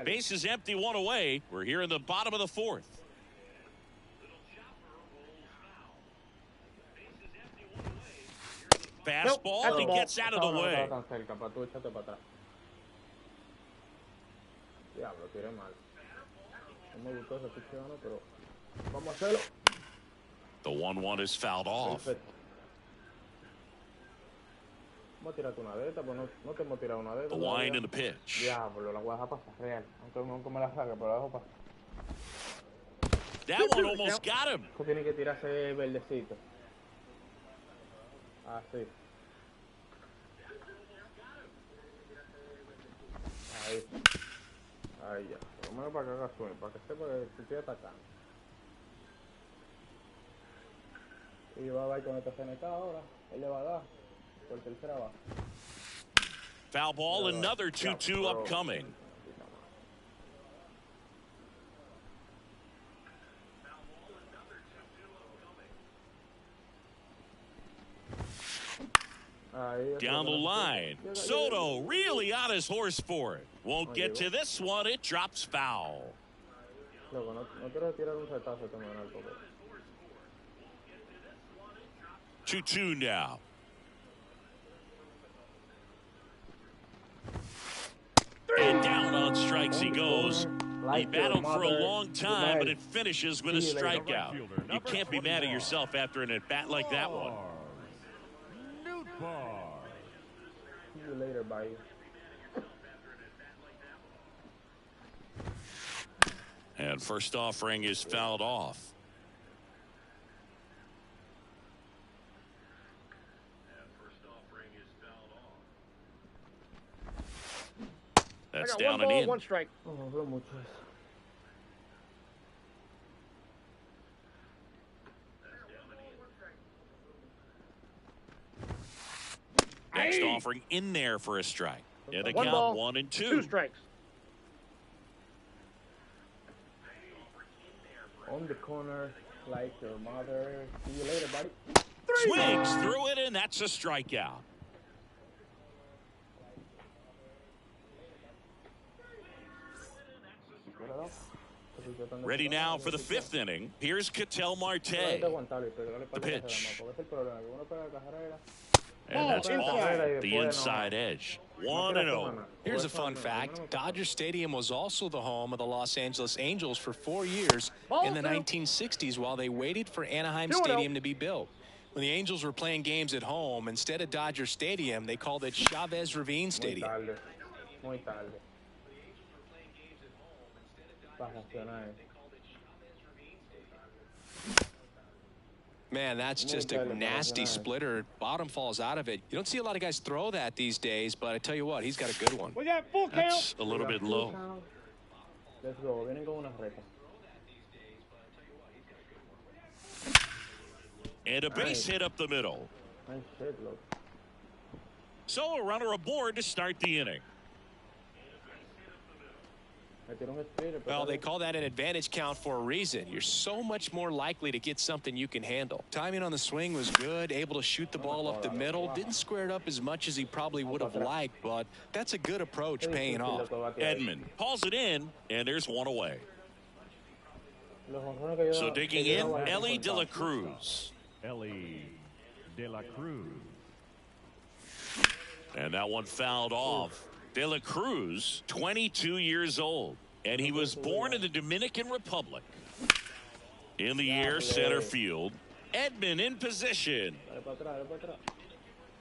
Base is empty, 1 away. We're here in the bottom of the fourth. Fastball, Nope, he gets out of the way. Diablo, tiré mal. No me gustó ese picheo, pero vamos a hacerlo. The 1-1 is fouled off. Perfecto. Vamos a tirarte una de estas, pues no te hemos tirado una de The estas. wind and the pitch. Diablo, la voy a dejar pasar, real. Aunque me la saque, pero la dejo pasar. That one almost got him. Esto tiene que tirarse verdecito. Así. Ahí. Ahí ya. Por lo menos para que haga sueño, para que sepa que estoy atacando. Y va a ir con esta CNK ahora. Él le va a dar por tercera base. Foul ball, another 2-2 upcoming. Down the line. Soto really on his horse for it. Won't get to this one. It drops foul. 2-2 now. And down on strikes he goes. He battled for a long time, but it finishes with a strikeout. You can't be mad at yourself after an at-bat like that one. See you later, bye. And first offering is fouled off. That's down and in. 1 strike. Next offering in there for a strike. Yeah, the 1 count ball, 1 and 2. 2 strikes. On the corner, like your mother. See you later, buddy. Swings through it, and that's a strikeout. Ready now for the 5th inning. Here's Ketel Marte. The pitch. And that's off the inside edge. 1-0. Here's a fun fact. Dodger Stadium was also the home of the Los Angeles Angels for 4 years in the 1960s while they waited for Anaheim Stadium to be built. When the Angels were playing games at home, instead of Dodger Stadium, they called it Chavez Ravine Stadium. Muy tarde. Man, that's just a nasty splitter. Bottom falls out of it. You don't see a lot of guys throw that these days, but I tell you what, he's got a good one. We got full count. That's a little bit low. Let's go. Vienen con una recta. And a base hit up the middle. Nice shit, look. So a runner aboard to start the inning. Well, they call that an advantage count for a reason. You're so much more likely to get something you can handle. Timing on the swing was good, able to shoot the ball up the middle. Didn't square it up as much as he probably would have liked, but that's a good approach paying off. Edman hauls it in, and there's 1 away. So digging in, Ellie De La Cruz. Ellie De La Cruz. And that one fouled off. De La Cruz, 22 years old, and he was born in the Dominican Republic. In the air, center field. Edman in position.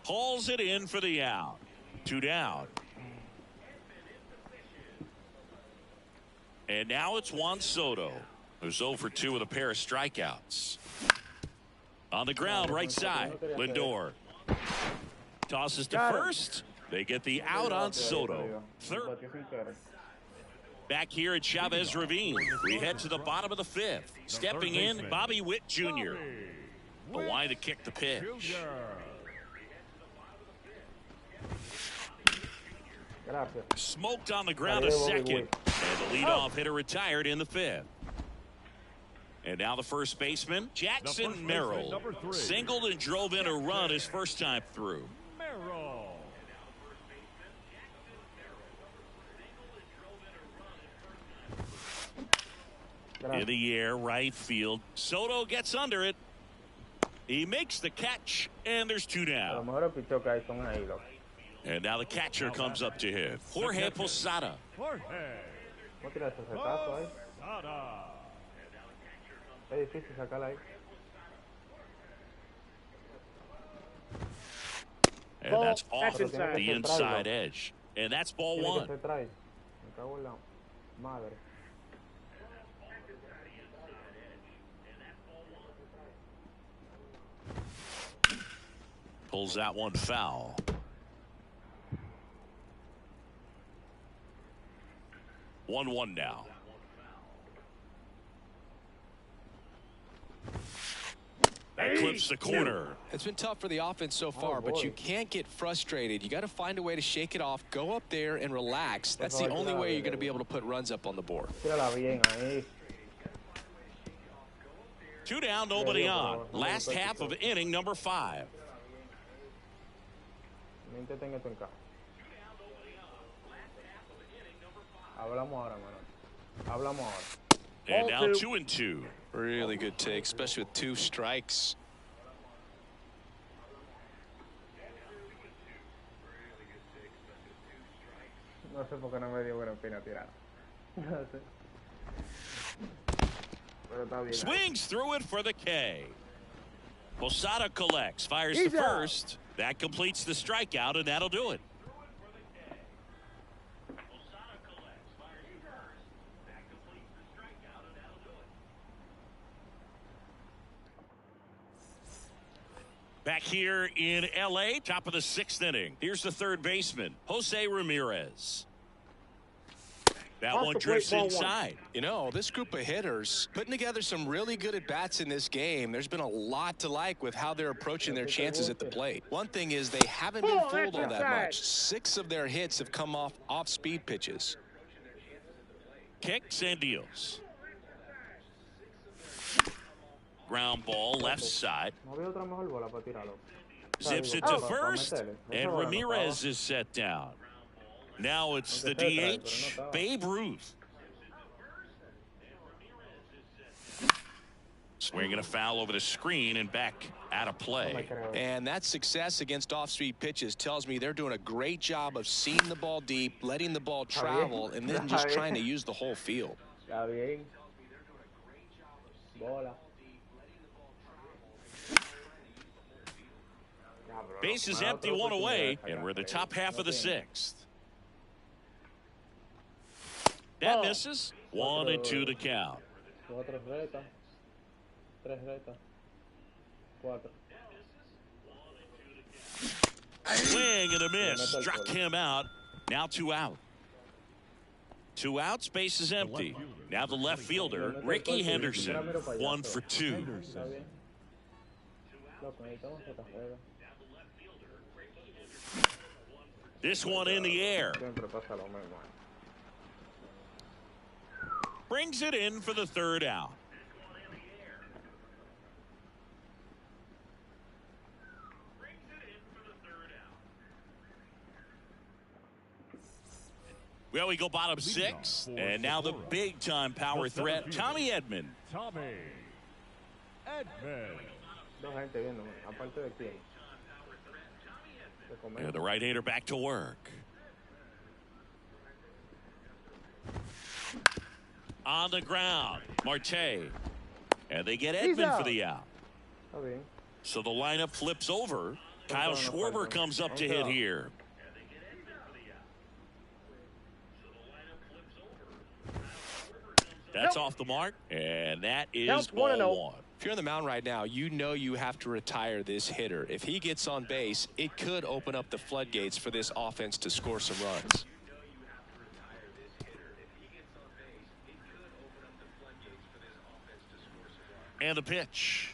Hauls it in for the out. 2 down. And now it's Juan Soto, who's 0 for 2 with a pair of strikeouts. On the ground, right side, Lindor. Tosses to first. They get the out on Soto. Third. Back here at Chavez Ravine, we head to the bottom of the fifth. Stepping in, Bobby Witt Jr. The line to kick the pitch. Gracias. Smoked on the ground a second. And the leadoff hitter retired in the fifth. And now the first baseman, Jackson Merrill, singled and drove in a run his first time through. In the air, right field. Soto gets under it. He makes the catch, and there's two down. And now the catcher comes up to hit. Jorge Posada. And that's off the inside edge. And that's ball one. Pulls that one foul. One now. That clips the corner. It's been tough for the offense so far, but you can't get frustrated. You got to find a way to shake it off, go up there and relax. That's the only way you're going to be able to put runs up on the board. Two down, nobody on. Last half of inning number 5. And now 2-2. Really good take, especially with 2 strikes. Swings through it for the K. Posada collects, fires to first. That completes the strikeout, and that'll do it. Back here in L.A., top of the 6th inning. Here's the third baseman, Jose Ramirez. That one drifts inside. You know, this group of hitters putting together some really good at-bats in this game. There's been a lot to like with how they're approaching their chances at the plate. One thing is they haven't been fooled all that much. 6 of their hits have come off speed pitches. Kicks and deals. Ground ball left side. Zips it to first, and Ramirez is set down. Now it's the DH, Babe Ruth. Swinging a foul over the screen and back out of play. And that success against off-speed pitches tells me they're doing a great job of seeing the ball deep, letting the ball travel, and then just trying to use the whole field. Base is empty, one away, and we're the top half of the 6th. That misses. 1-2 to count. Swing and a miss. Struck him out. Now 2 out. 2 outs, base is empty. Now the left fielder, Ricky Henderson, 1 for 2. This one in the air. Brings it in for the 3rd out. Well, we go bottom 6, and now the big-time power threat, Tommy Edman. And the right-hander back to work. On the ground, Marte. And they get Edman for the out. So the lineup flips over. Kyle Schwarber comes up to hit here. That's off the mark, and that is ball 1. If you're on the mound right now, you know you have to retire this hitter. If he gets on base, it could open up the floodgates for this offense to score some runs. And the pitch.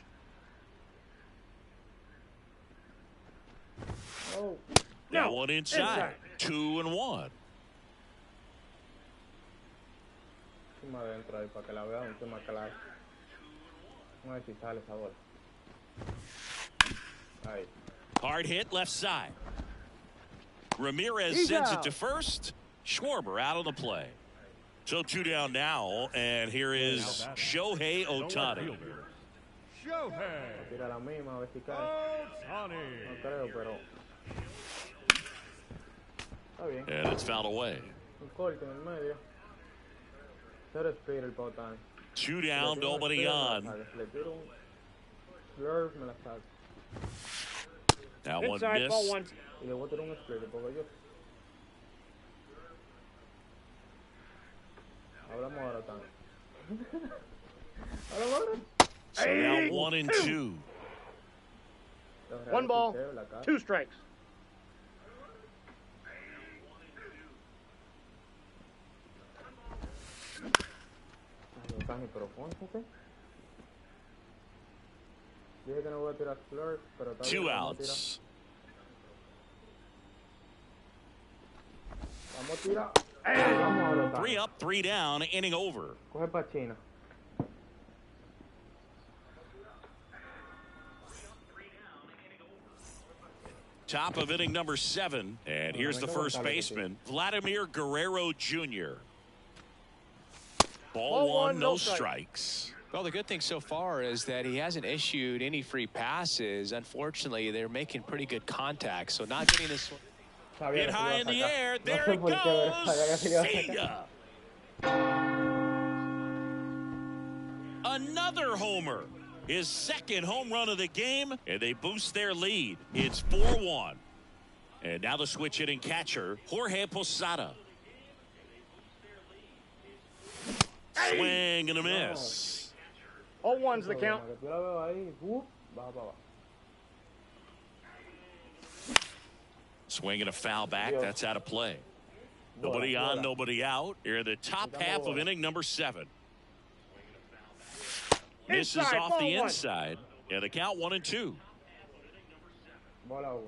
Oh. Now No. one inside. 2-1. Encima adentro ahí para que la vean un tema claro. Vamos a ver si sale esa bola. Ahí. Hard hit left side. Ramirez sends it to first. Schwarber out of the play. So 2 down now, and here is Shohei Ohtani. Shohei Tira la misma, a ver si cae. Ohtani. No creo, pero. Está bien. And it's fouled away. Un corte en el medio. Se respira el Ohtani. 2 down, nobody on. Le tiro un slurp, me la saco. That one Inside, ball missed. 1. Y le voy a tirar un split, porque yo. Hablamos ahora, Ohtani. Hablamos ahora. So now 1-2. 1 ball, 2 strikes. Ohtani, pero pónsete. Dije que no voy a tirar slurp, pero está 2 bien, vamos a tirar. outs. Vamos a tirar. Vamos ahora, Ohtani. 3 up, 3 down, inning over. Coge pa' China. Top of inning number 7. And here's the first baseman, Vladimir Guerrero Jr. Ball 1, no strikes. Well, the good thing so far is that he hasn't issued any free passes. Unfortunately, they're making pretty good contact, so not getting this. Hit high in the air. There it goes. See ya. Another homer. His second home run of the game, and they boost their lead. It's 4-1. And now the switch hitting catcher, Jorge Posada. Swing and a miss. 0-1's the count. Yo la veo ahí. Baja para abajo. Swing and a foul back. That's out of play. Nobody on, nobody out. Here in the top half of inning number 7. Misses Inside, off ball the 1. inside. And the count 1-2. Bola 1.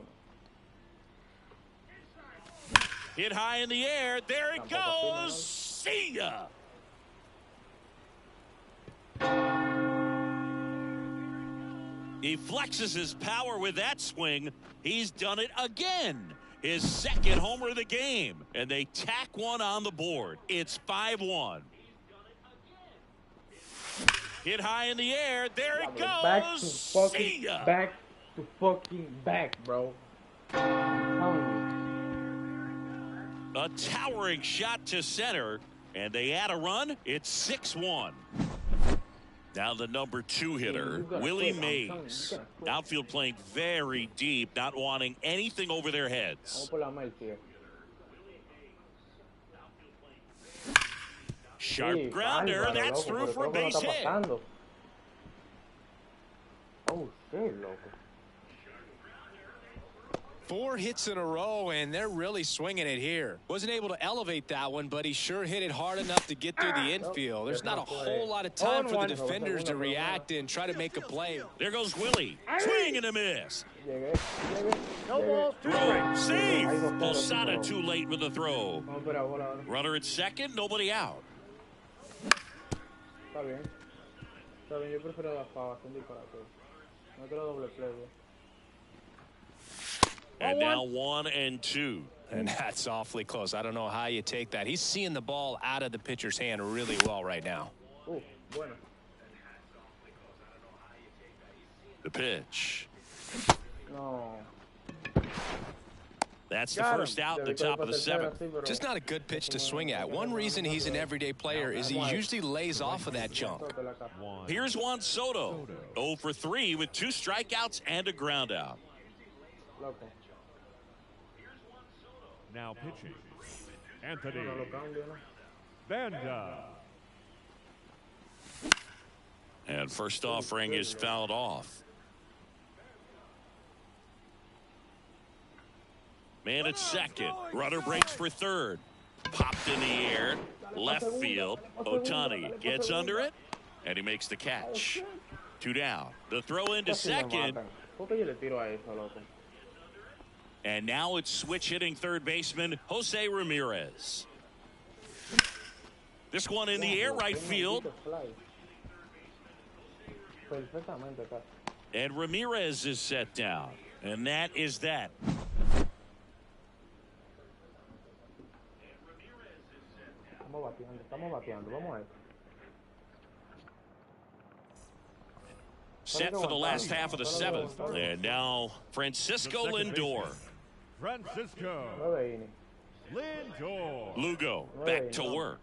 Hit high in the air. There it goes. See ya. He flexes his power with that swing. He's done it again. His second homer of the game. And they tack one on the board. It's 5-1. Hit high in the air. There it Back to goes. fucking See ya. back to fucking back, bro. I'm telling A towering shot to center. And they add a run. It's 6-1. Now the number 2 hitter, Willie Mays. Outfield playing very deep, not wanting anything over their you. heads. Vamos por la Mel, tío. Sharp Sí, grounder. bárbaro, That's loco, through pero for a creo que no base está hit. pasando. Oh, shit, loco. 4 hits in a row, and they're really swinging it here. Wasn't able to elevate that one, but he sure hit it hard enough to get through the infield. There's not a whole lot of time for the defenders to react and try to make a play. There goes Willie. Swing and a miss. Llegué. No balls, 2 Throw. strikes. Save. Posada too late with the throw. Vamos por la bola ahora. Runner at second. Nobody out. Está bien. Está bien, yo prefiero las pavas, un disparate. No quiero doble play, güey. And now 1-2. And that's awfully close. I don't know how you take that. He's seeing the ball out of the pitcher's hand really well right now. Bueno. The pitch. No. That's the Got him. first out, the top of the 7th. Just not a good pitch to swing at. One reason he's an everyday player is he usually lays off of that junk. Here's Juan Soto. 0 for 3 with 2 strikeouts and a ground out. Loco. Now pitching, Anthony No lo cambio, ¿no? Banda. And first offering is fouled off. Man at second. Runner breaks for third. Popped in the air. Left field. Ohtani gets under it. And he makes the catch. 2 down. The throw into Casi me second. matan. ¿Por qué yo le tiro a eso, loco? And now it's switch hitting third baseman Jose Ramirez. This one in the air right field. Perfectamente, casi. And Ramirez is set down. And that is that. Estamos bateando. Vamos a ver. Set for the last half of the 7th. And now Francisco Lindor. Francisco 9 innings. Lindor. Lugo back to work.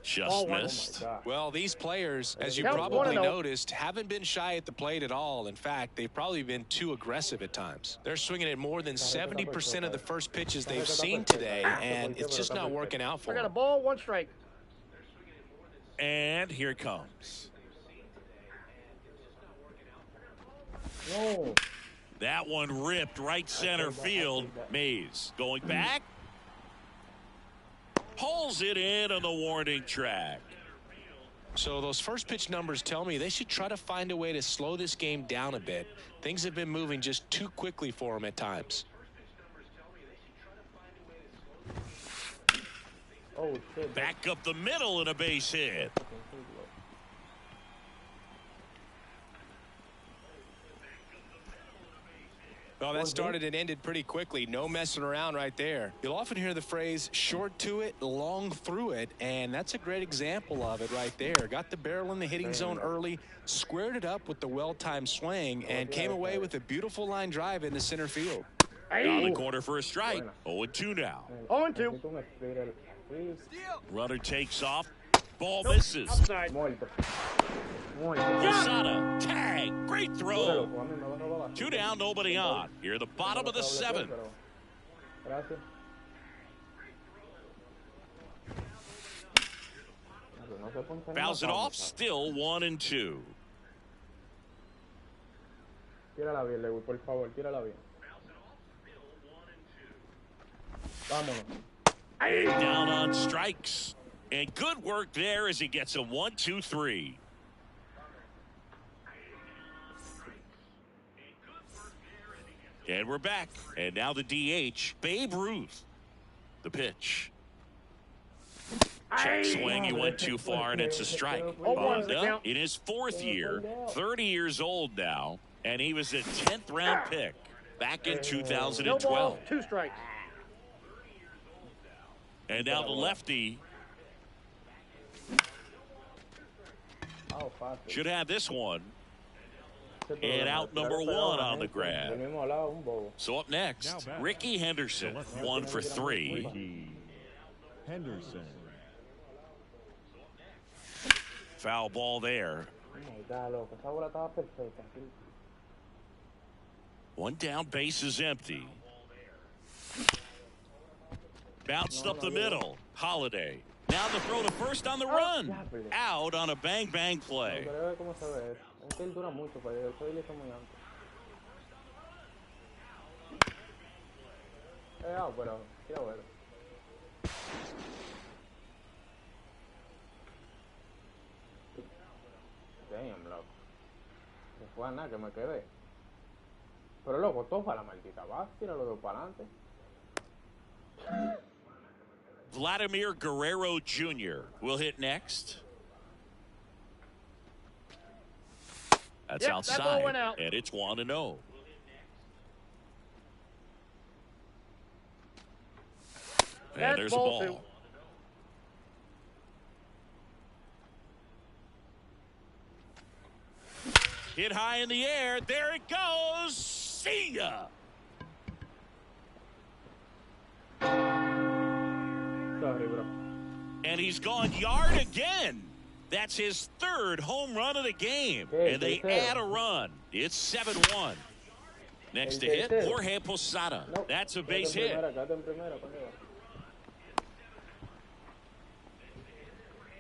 Just missed. Well, these players, as you Count probably 1-0. noticed, haven't been shy at the plate at all. In fact, they've probably been too aggressive at times. They're swinging at more than 70% of the first pitches they've seen today, and it's just not working out for I got a them. ball, 1 strike. And here it comes. No. That one ripped right center field. Mays going back. Pulls it in on the warning track. So those first pitch numbers tell me they should try to find a way to slow this game down a bit. Things have been moving just too quickly for them at times. Oh, shit. Back up the middle and a base hit. Well, that started and ended pretty quickly. No messing around right there. You'll often hear the phrase short to it, long through it, and that's a great example of it right there. Got the barrel in the hitting zone early, squared it up with the well-timed swing, and came away with a beautiful line drive into center field. Down the corner for a strike. 0-2 now. 0-2. Runner takes off. Ball misses. Outside. Muerto. Posada, tag, great throw. 2 down, nobody on. Here at the bottom of the 7th. Gracias. Fouls it off, still 1-2. Tírala bien, Lewis, por favor, tírala bien. Vámonos. Down on strikes. And good work there as he gets a 1-2-3. And we're back. And now the DH, Babe Ruth. The pitch. Check swing, he went too far, and it's a strike. Honda in his 4th year, 30 years old now, and he was a 10th round pick back in No 2012. balls, 2 strikes. And now the lefty Oh, fácil. should have this one. Ese And problema. out number Tirarle 1 a la on the gente, grab. del mismo lado, un bobo. So up next, Ricky Henderson, 1 for 3. Ricky Henderson. Foul ball there. Oh my God, loco, esa bola estaba perfecta. 1 down, base is empty. Bounced up the middle. Holiday. Now the throw to first on the run. Out on a bang-bang play. Pero ve cómo se ve eso. Es que él dura mucho para llegar. Soy listo muy alto. Pero quiero ver. Damn, loco. Se fue a nada que me quedé. Pero loco, todo para la maldita base. Tíralo de para adelante. Vladimir Guerrero Jr. will hit next. That's Yep, that outside, ball went out. and it's 1-0. And That's there's a ball ball. 2. Hit high in the air. There it goes. See ya. Sorry, bro. And he's gone yard again. That's his 3rd home run of the game. And they add a run. It's 7-1. Next to hit, Jorge Posada. That's a base hit.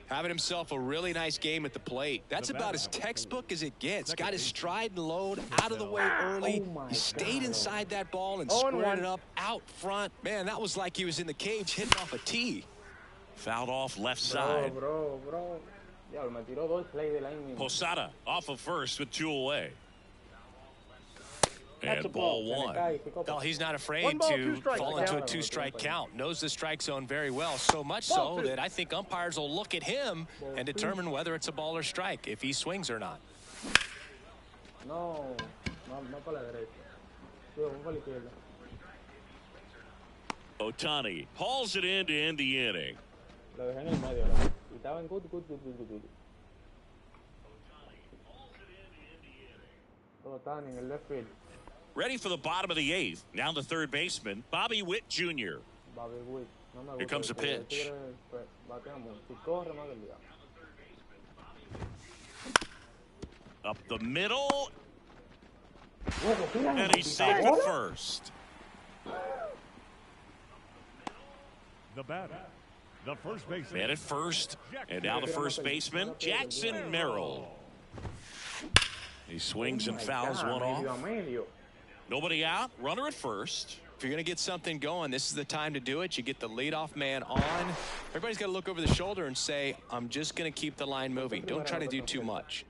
Having himself a really nice game at the plate. That's about as textbook as it gets. Got his stride and load out of the way early. He stayed inside that ball and squared it up out front. Man, that was like he was in the cage hitting off a tee. Fouled off left side. Bro. Ya, me tiró 2 plays de la inning. Posada off of first with 2 away. And ball 1. Well, he's not afraid 1 ball, 2 to strikes. fall into a 2-strike count. Knows the strike zone very well. So much so that I think umpires will look at him and determine whether it's a ball or strike, if he swings or not. No para la derecha. Digo, para la izquierda. Ohtani hauls it in to end the inning. Lo dejé en el medio. Y estaba en good. Ohtani en el left field. Ready for the bottom of the 8th. Now the third baseman, Bobby Witt Jr. Bobby Witt. No me gusta. Here comes a pitch. Si corre, más del día. Up the middle. And he's safe at first. The batter, the first baseman. Man at first. And now the first baseman, Jackson Merrill. He swings and fouls one off. Nobody out. Runner at first. If you're going to get something going, this is the time to do it. You get the leadoff man on. Everybody's got to look over the shoulder and say, I'm just going to keep the line moving. Don't try to do too much.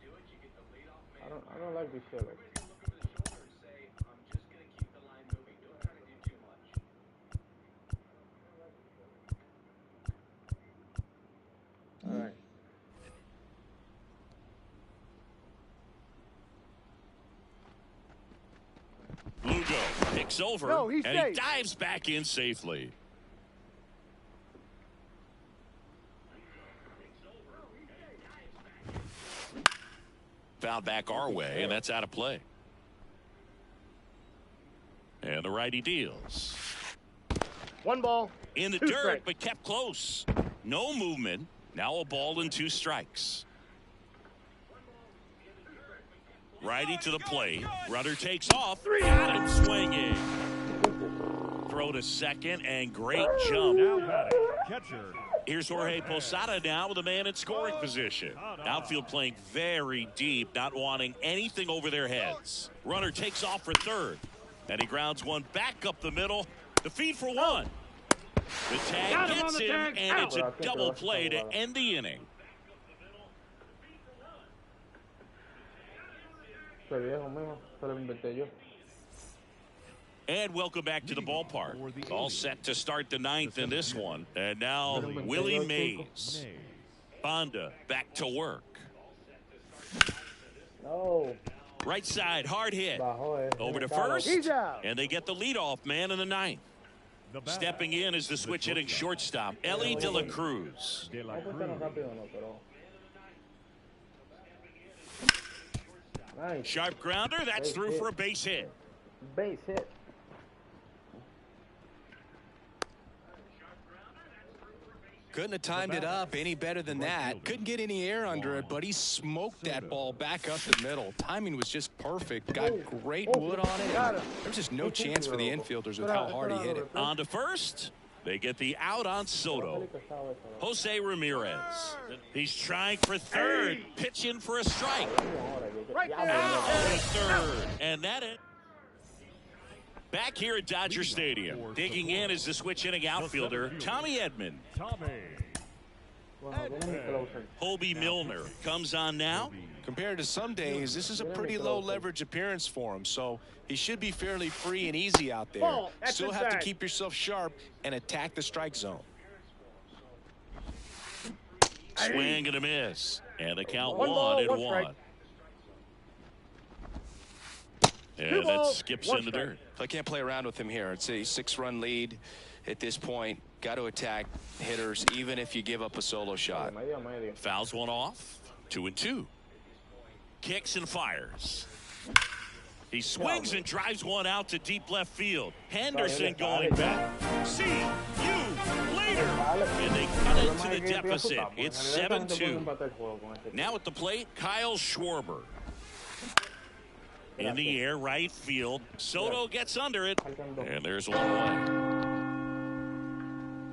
I don't like this shit. All right. Lugo picks over, No, he's and safe. he dives back in safely. Foul back our way, and that's out of play. And the righty deals. 1 ball. In the 2 dirt, strikes. but kept close. No movement. Now a ball and 2 strikes. Righty to the plate. Runner takes off. Got him swinging. Throw to second, and great jump. Now batting, catcher. Here's Jorge Posada now with a man in scoring position. Outfield playing very deep, not wanting anything over their heads. Runner takes off for third, and he grounds one back up the middle. The feed for 1. The tag gets him, and it's a double play to end the inning. And welcome back to the ballpark. All set to start the 9th in this one. And now Willie Mays. Fonda back to work. No. Right side, hard hit. Over to first. And they get the leadoff man in the 9th. Stepping in is the switch hitting shortstop, Ellie De La Cruz. Sharp grounder. That's through for a base hit. Base hit. Couldn't have timed it up any better than that. Couldn't get any air under it, but he smoked that ball back up the middle. Timing was just perfect. Got great wood on it. There was just no chance for the infielders with how hard he hit it. On to first. They get the out on Soto. Jose Ramirez. He's trying for third. Pitching for a strike. Right there. Out to third. And that it. Back here at Dodger Stadium. Digging in is the switch hitting outfielder, Tommy Edman. Hobie Milner comes on now. Compared to some days, this is a pretty low leverage appearance for him, so he should be fairly free and easy out there. Ball, that's Still have to inside. keep yourself sharp and attack the strike zone. Swing and a miss. And the count 1 ball, 1 and 1 1. strike. And 2 that balls, skips 1 in the strike. dirt. I can't play around with him here. It's a 6-run lead at this point. Got to attack hitters, even if you give up a solo shot. Fouls one off. 2 and 2. Kicks and fires. He swings and drives one out to deep left field. Henderson going back. See you later. And they cut into the deficit. It's 7-2. Now at the plate, Kyle Schwarber. In the air, right field. Soto gets under it. And there's 1 away.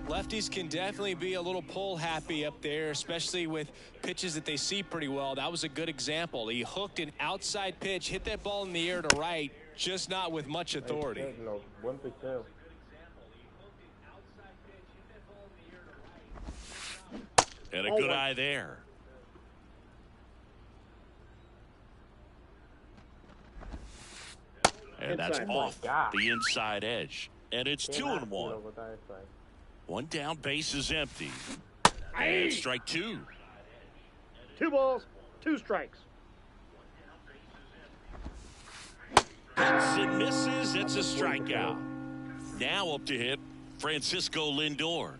Lefties can definitely be a little pull happy up there, especially with pitches that they see pretty well. That was a good example. He hooked an outside pitch, hit that ball in the air to right, just not with much authority. And a good eye there. And that's off the inside edge. And it's 2-1. One down, base is empty. And strike two. 2 balls, 2 strikes. Hits and misses. It's a strikeout. Now up to hit Francisco Lindor.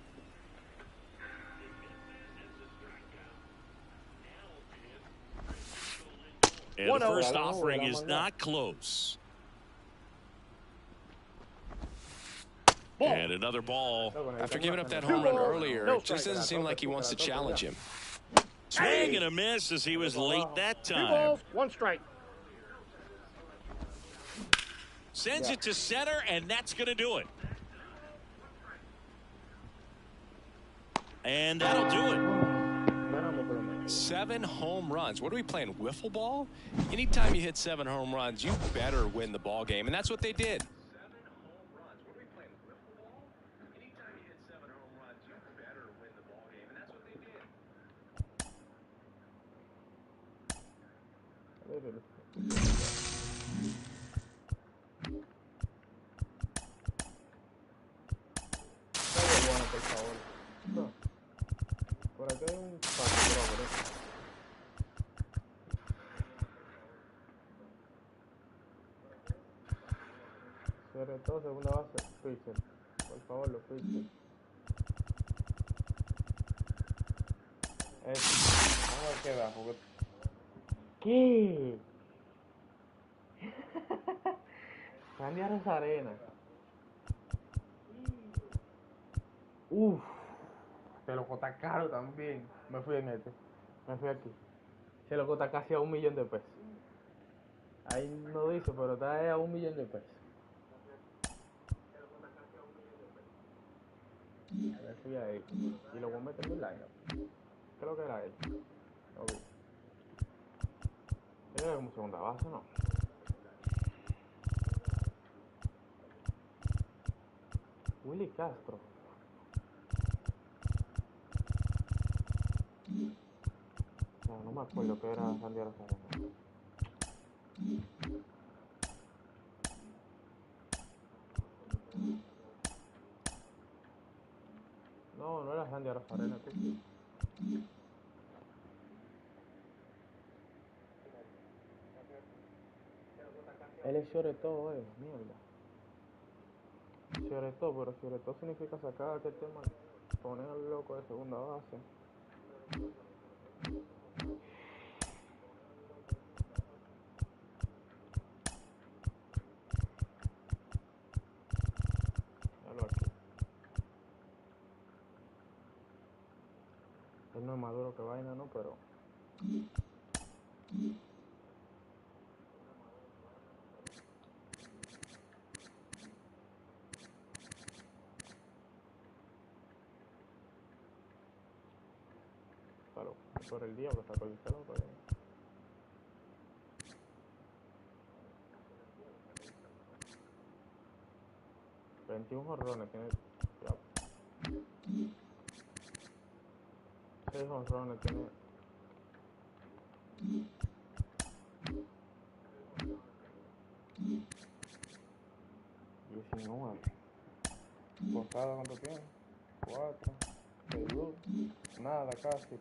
And the first offering is not close. And another ball. After giving up that home run earlier, it just doesn't seem like he wants to challenge him. Swing and a miss as he was late that 2 time. balls, 1 strike. Sends it to center, and that's going to do it. And that'll do it. 7 home runs. What are we playing, wiffle ball? Anytime you hit 7 home runs, you better win the ball game, and that's what they did. Por favor. No. Por acá hay un patrón. Sobre todo segunda base, pitcher. Por favor, los pitchers. Vamos a ver qué da, porque... ¿Qué? Sandy Rosarena. Uff, se lo cota caro también. Me fui en este. Me fui aquí. Se lo cota casi a $1 millón de pesos. Ahí no dice, pero está ahí a $1 millón de pesos. Me fui ahí. Y lo voy a meter en mi lineup. Creo que era él. Ok. Era como segunda base, ¿no? Willy Castro. No me acuerdo que era Sandy Rosarena. No era Sandy Rosarena, tú. Él es Shoretó, mierda. Shoretó, pero Shoretó significa sacar aquel tema, poner al loco de segunda base. Él no es maduro que vaina, ¿no? Pero... Claro, por el diablo sacó el celo, pero... 21 jonrones tiene... Ya. 6 jonrones tiene... 19. Posada, ¿cuánto tiene? 4. 6, nada casi.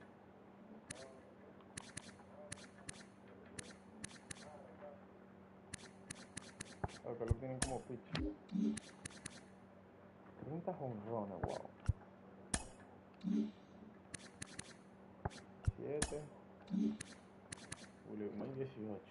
Porque lo tienen como pitch. 30 jonrones, wow. 7. Julio 2018.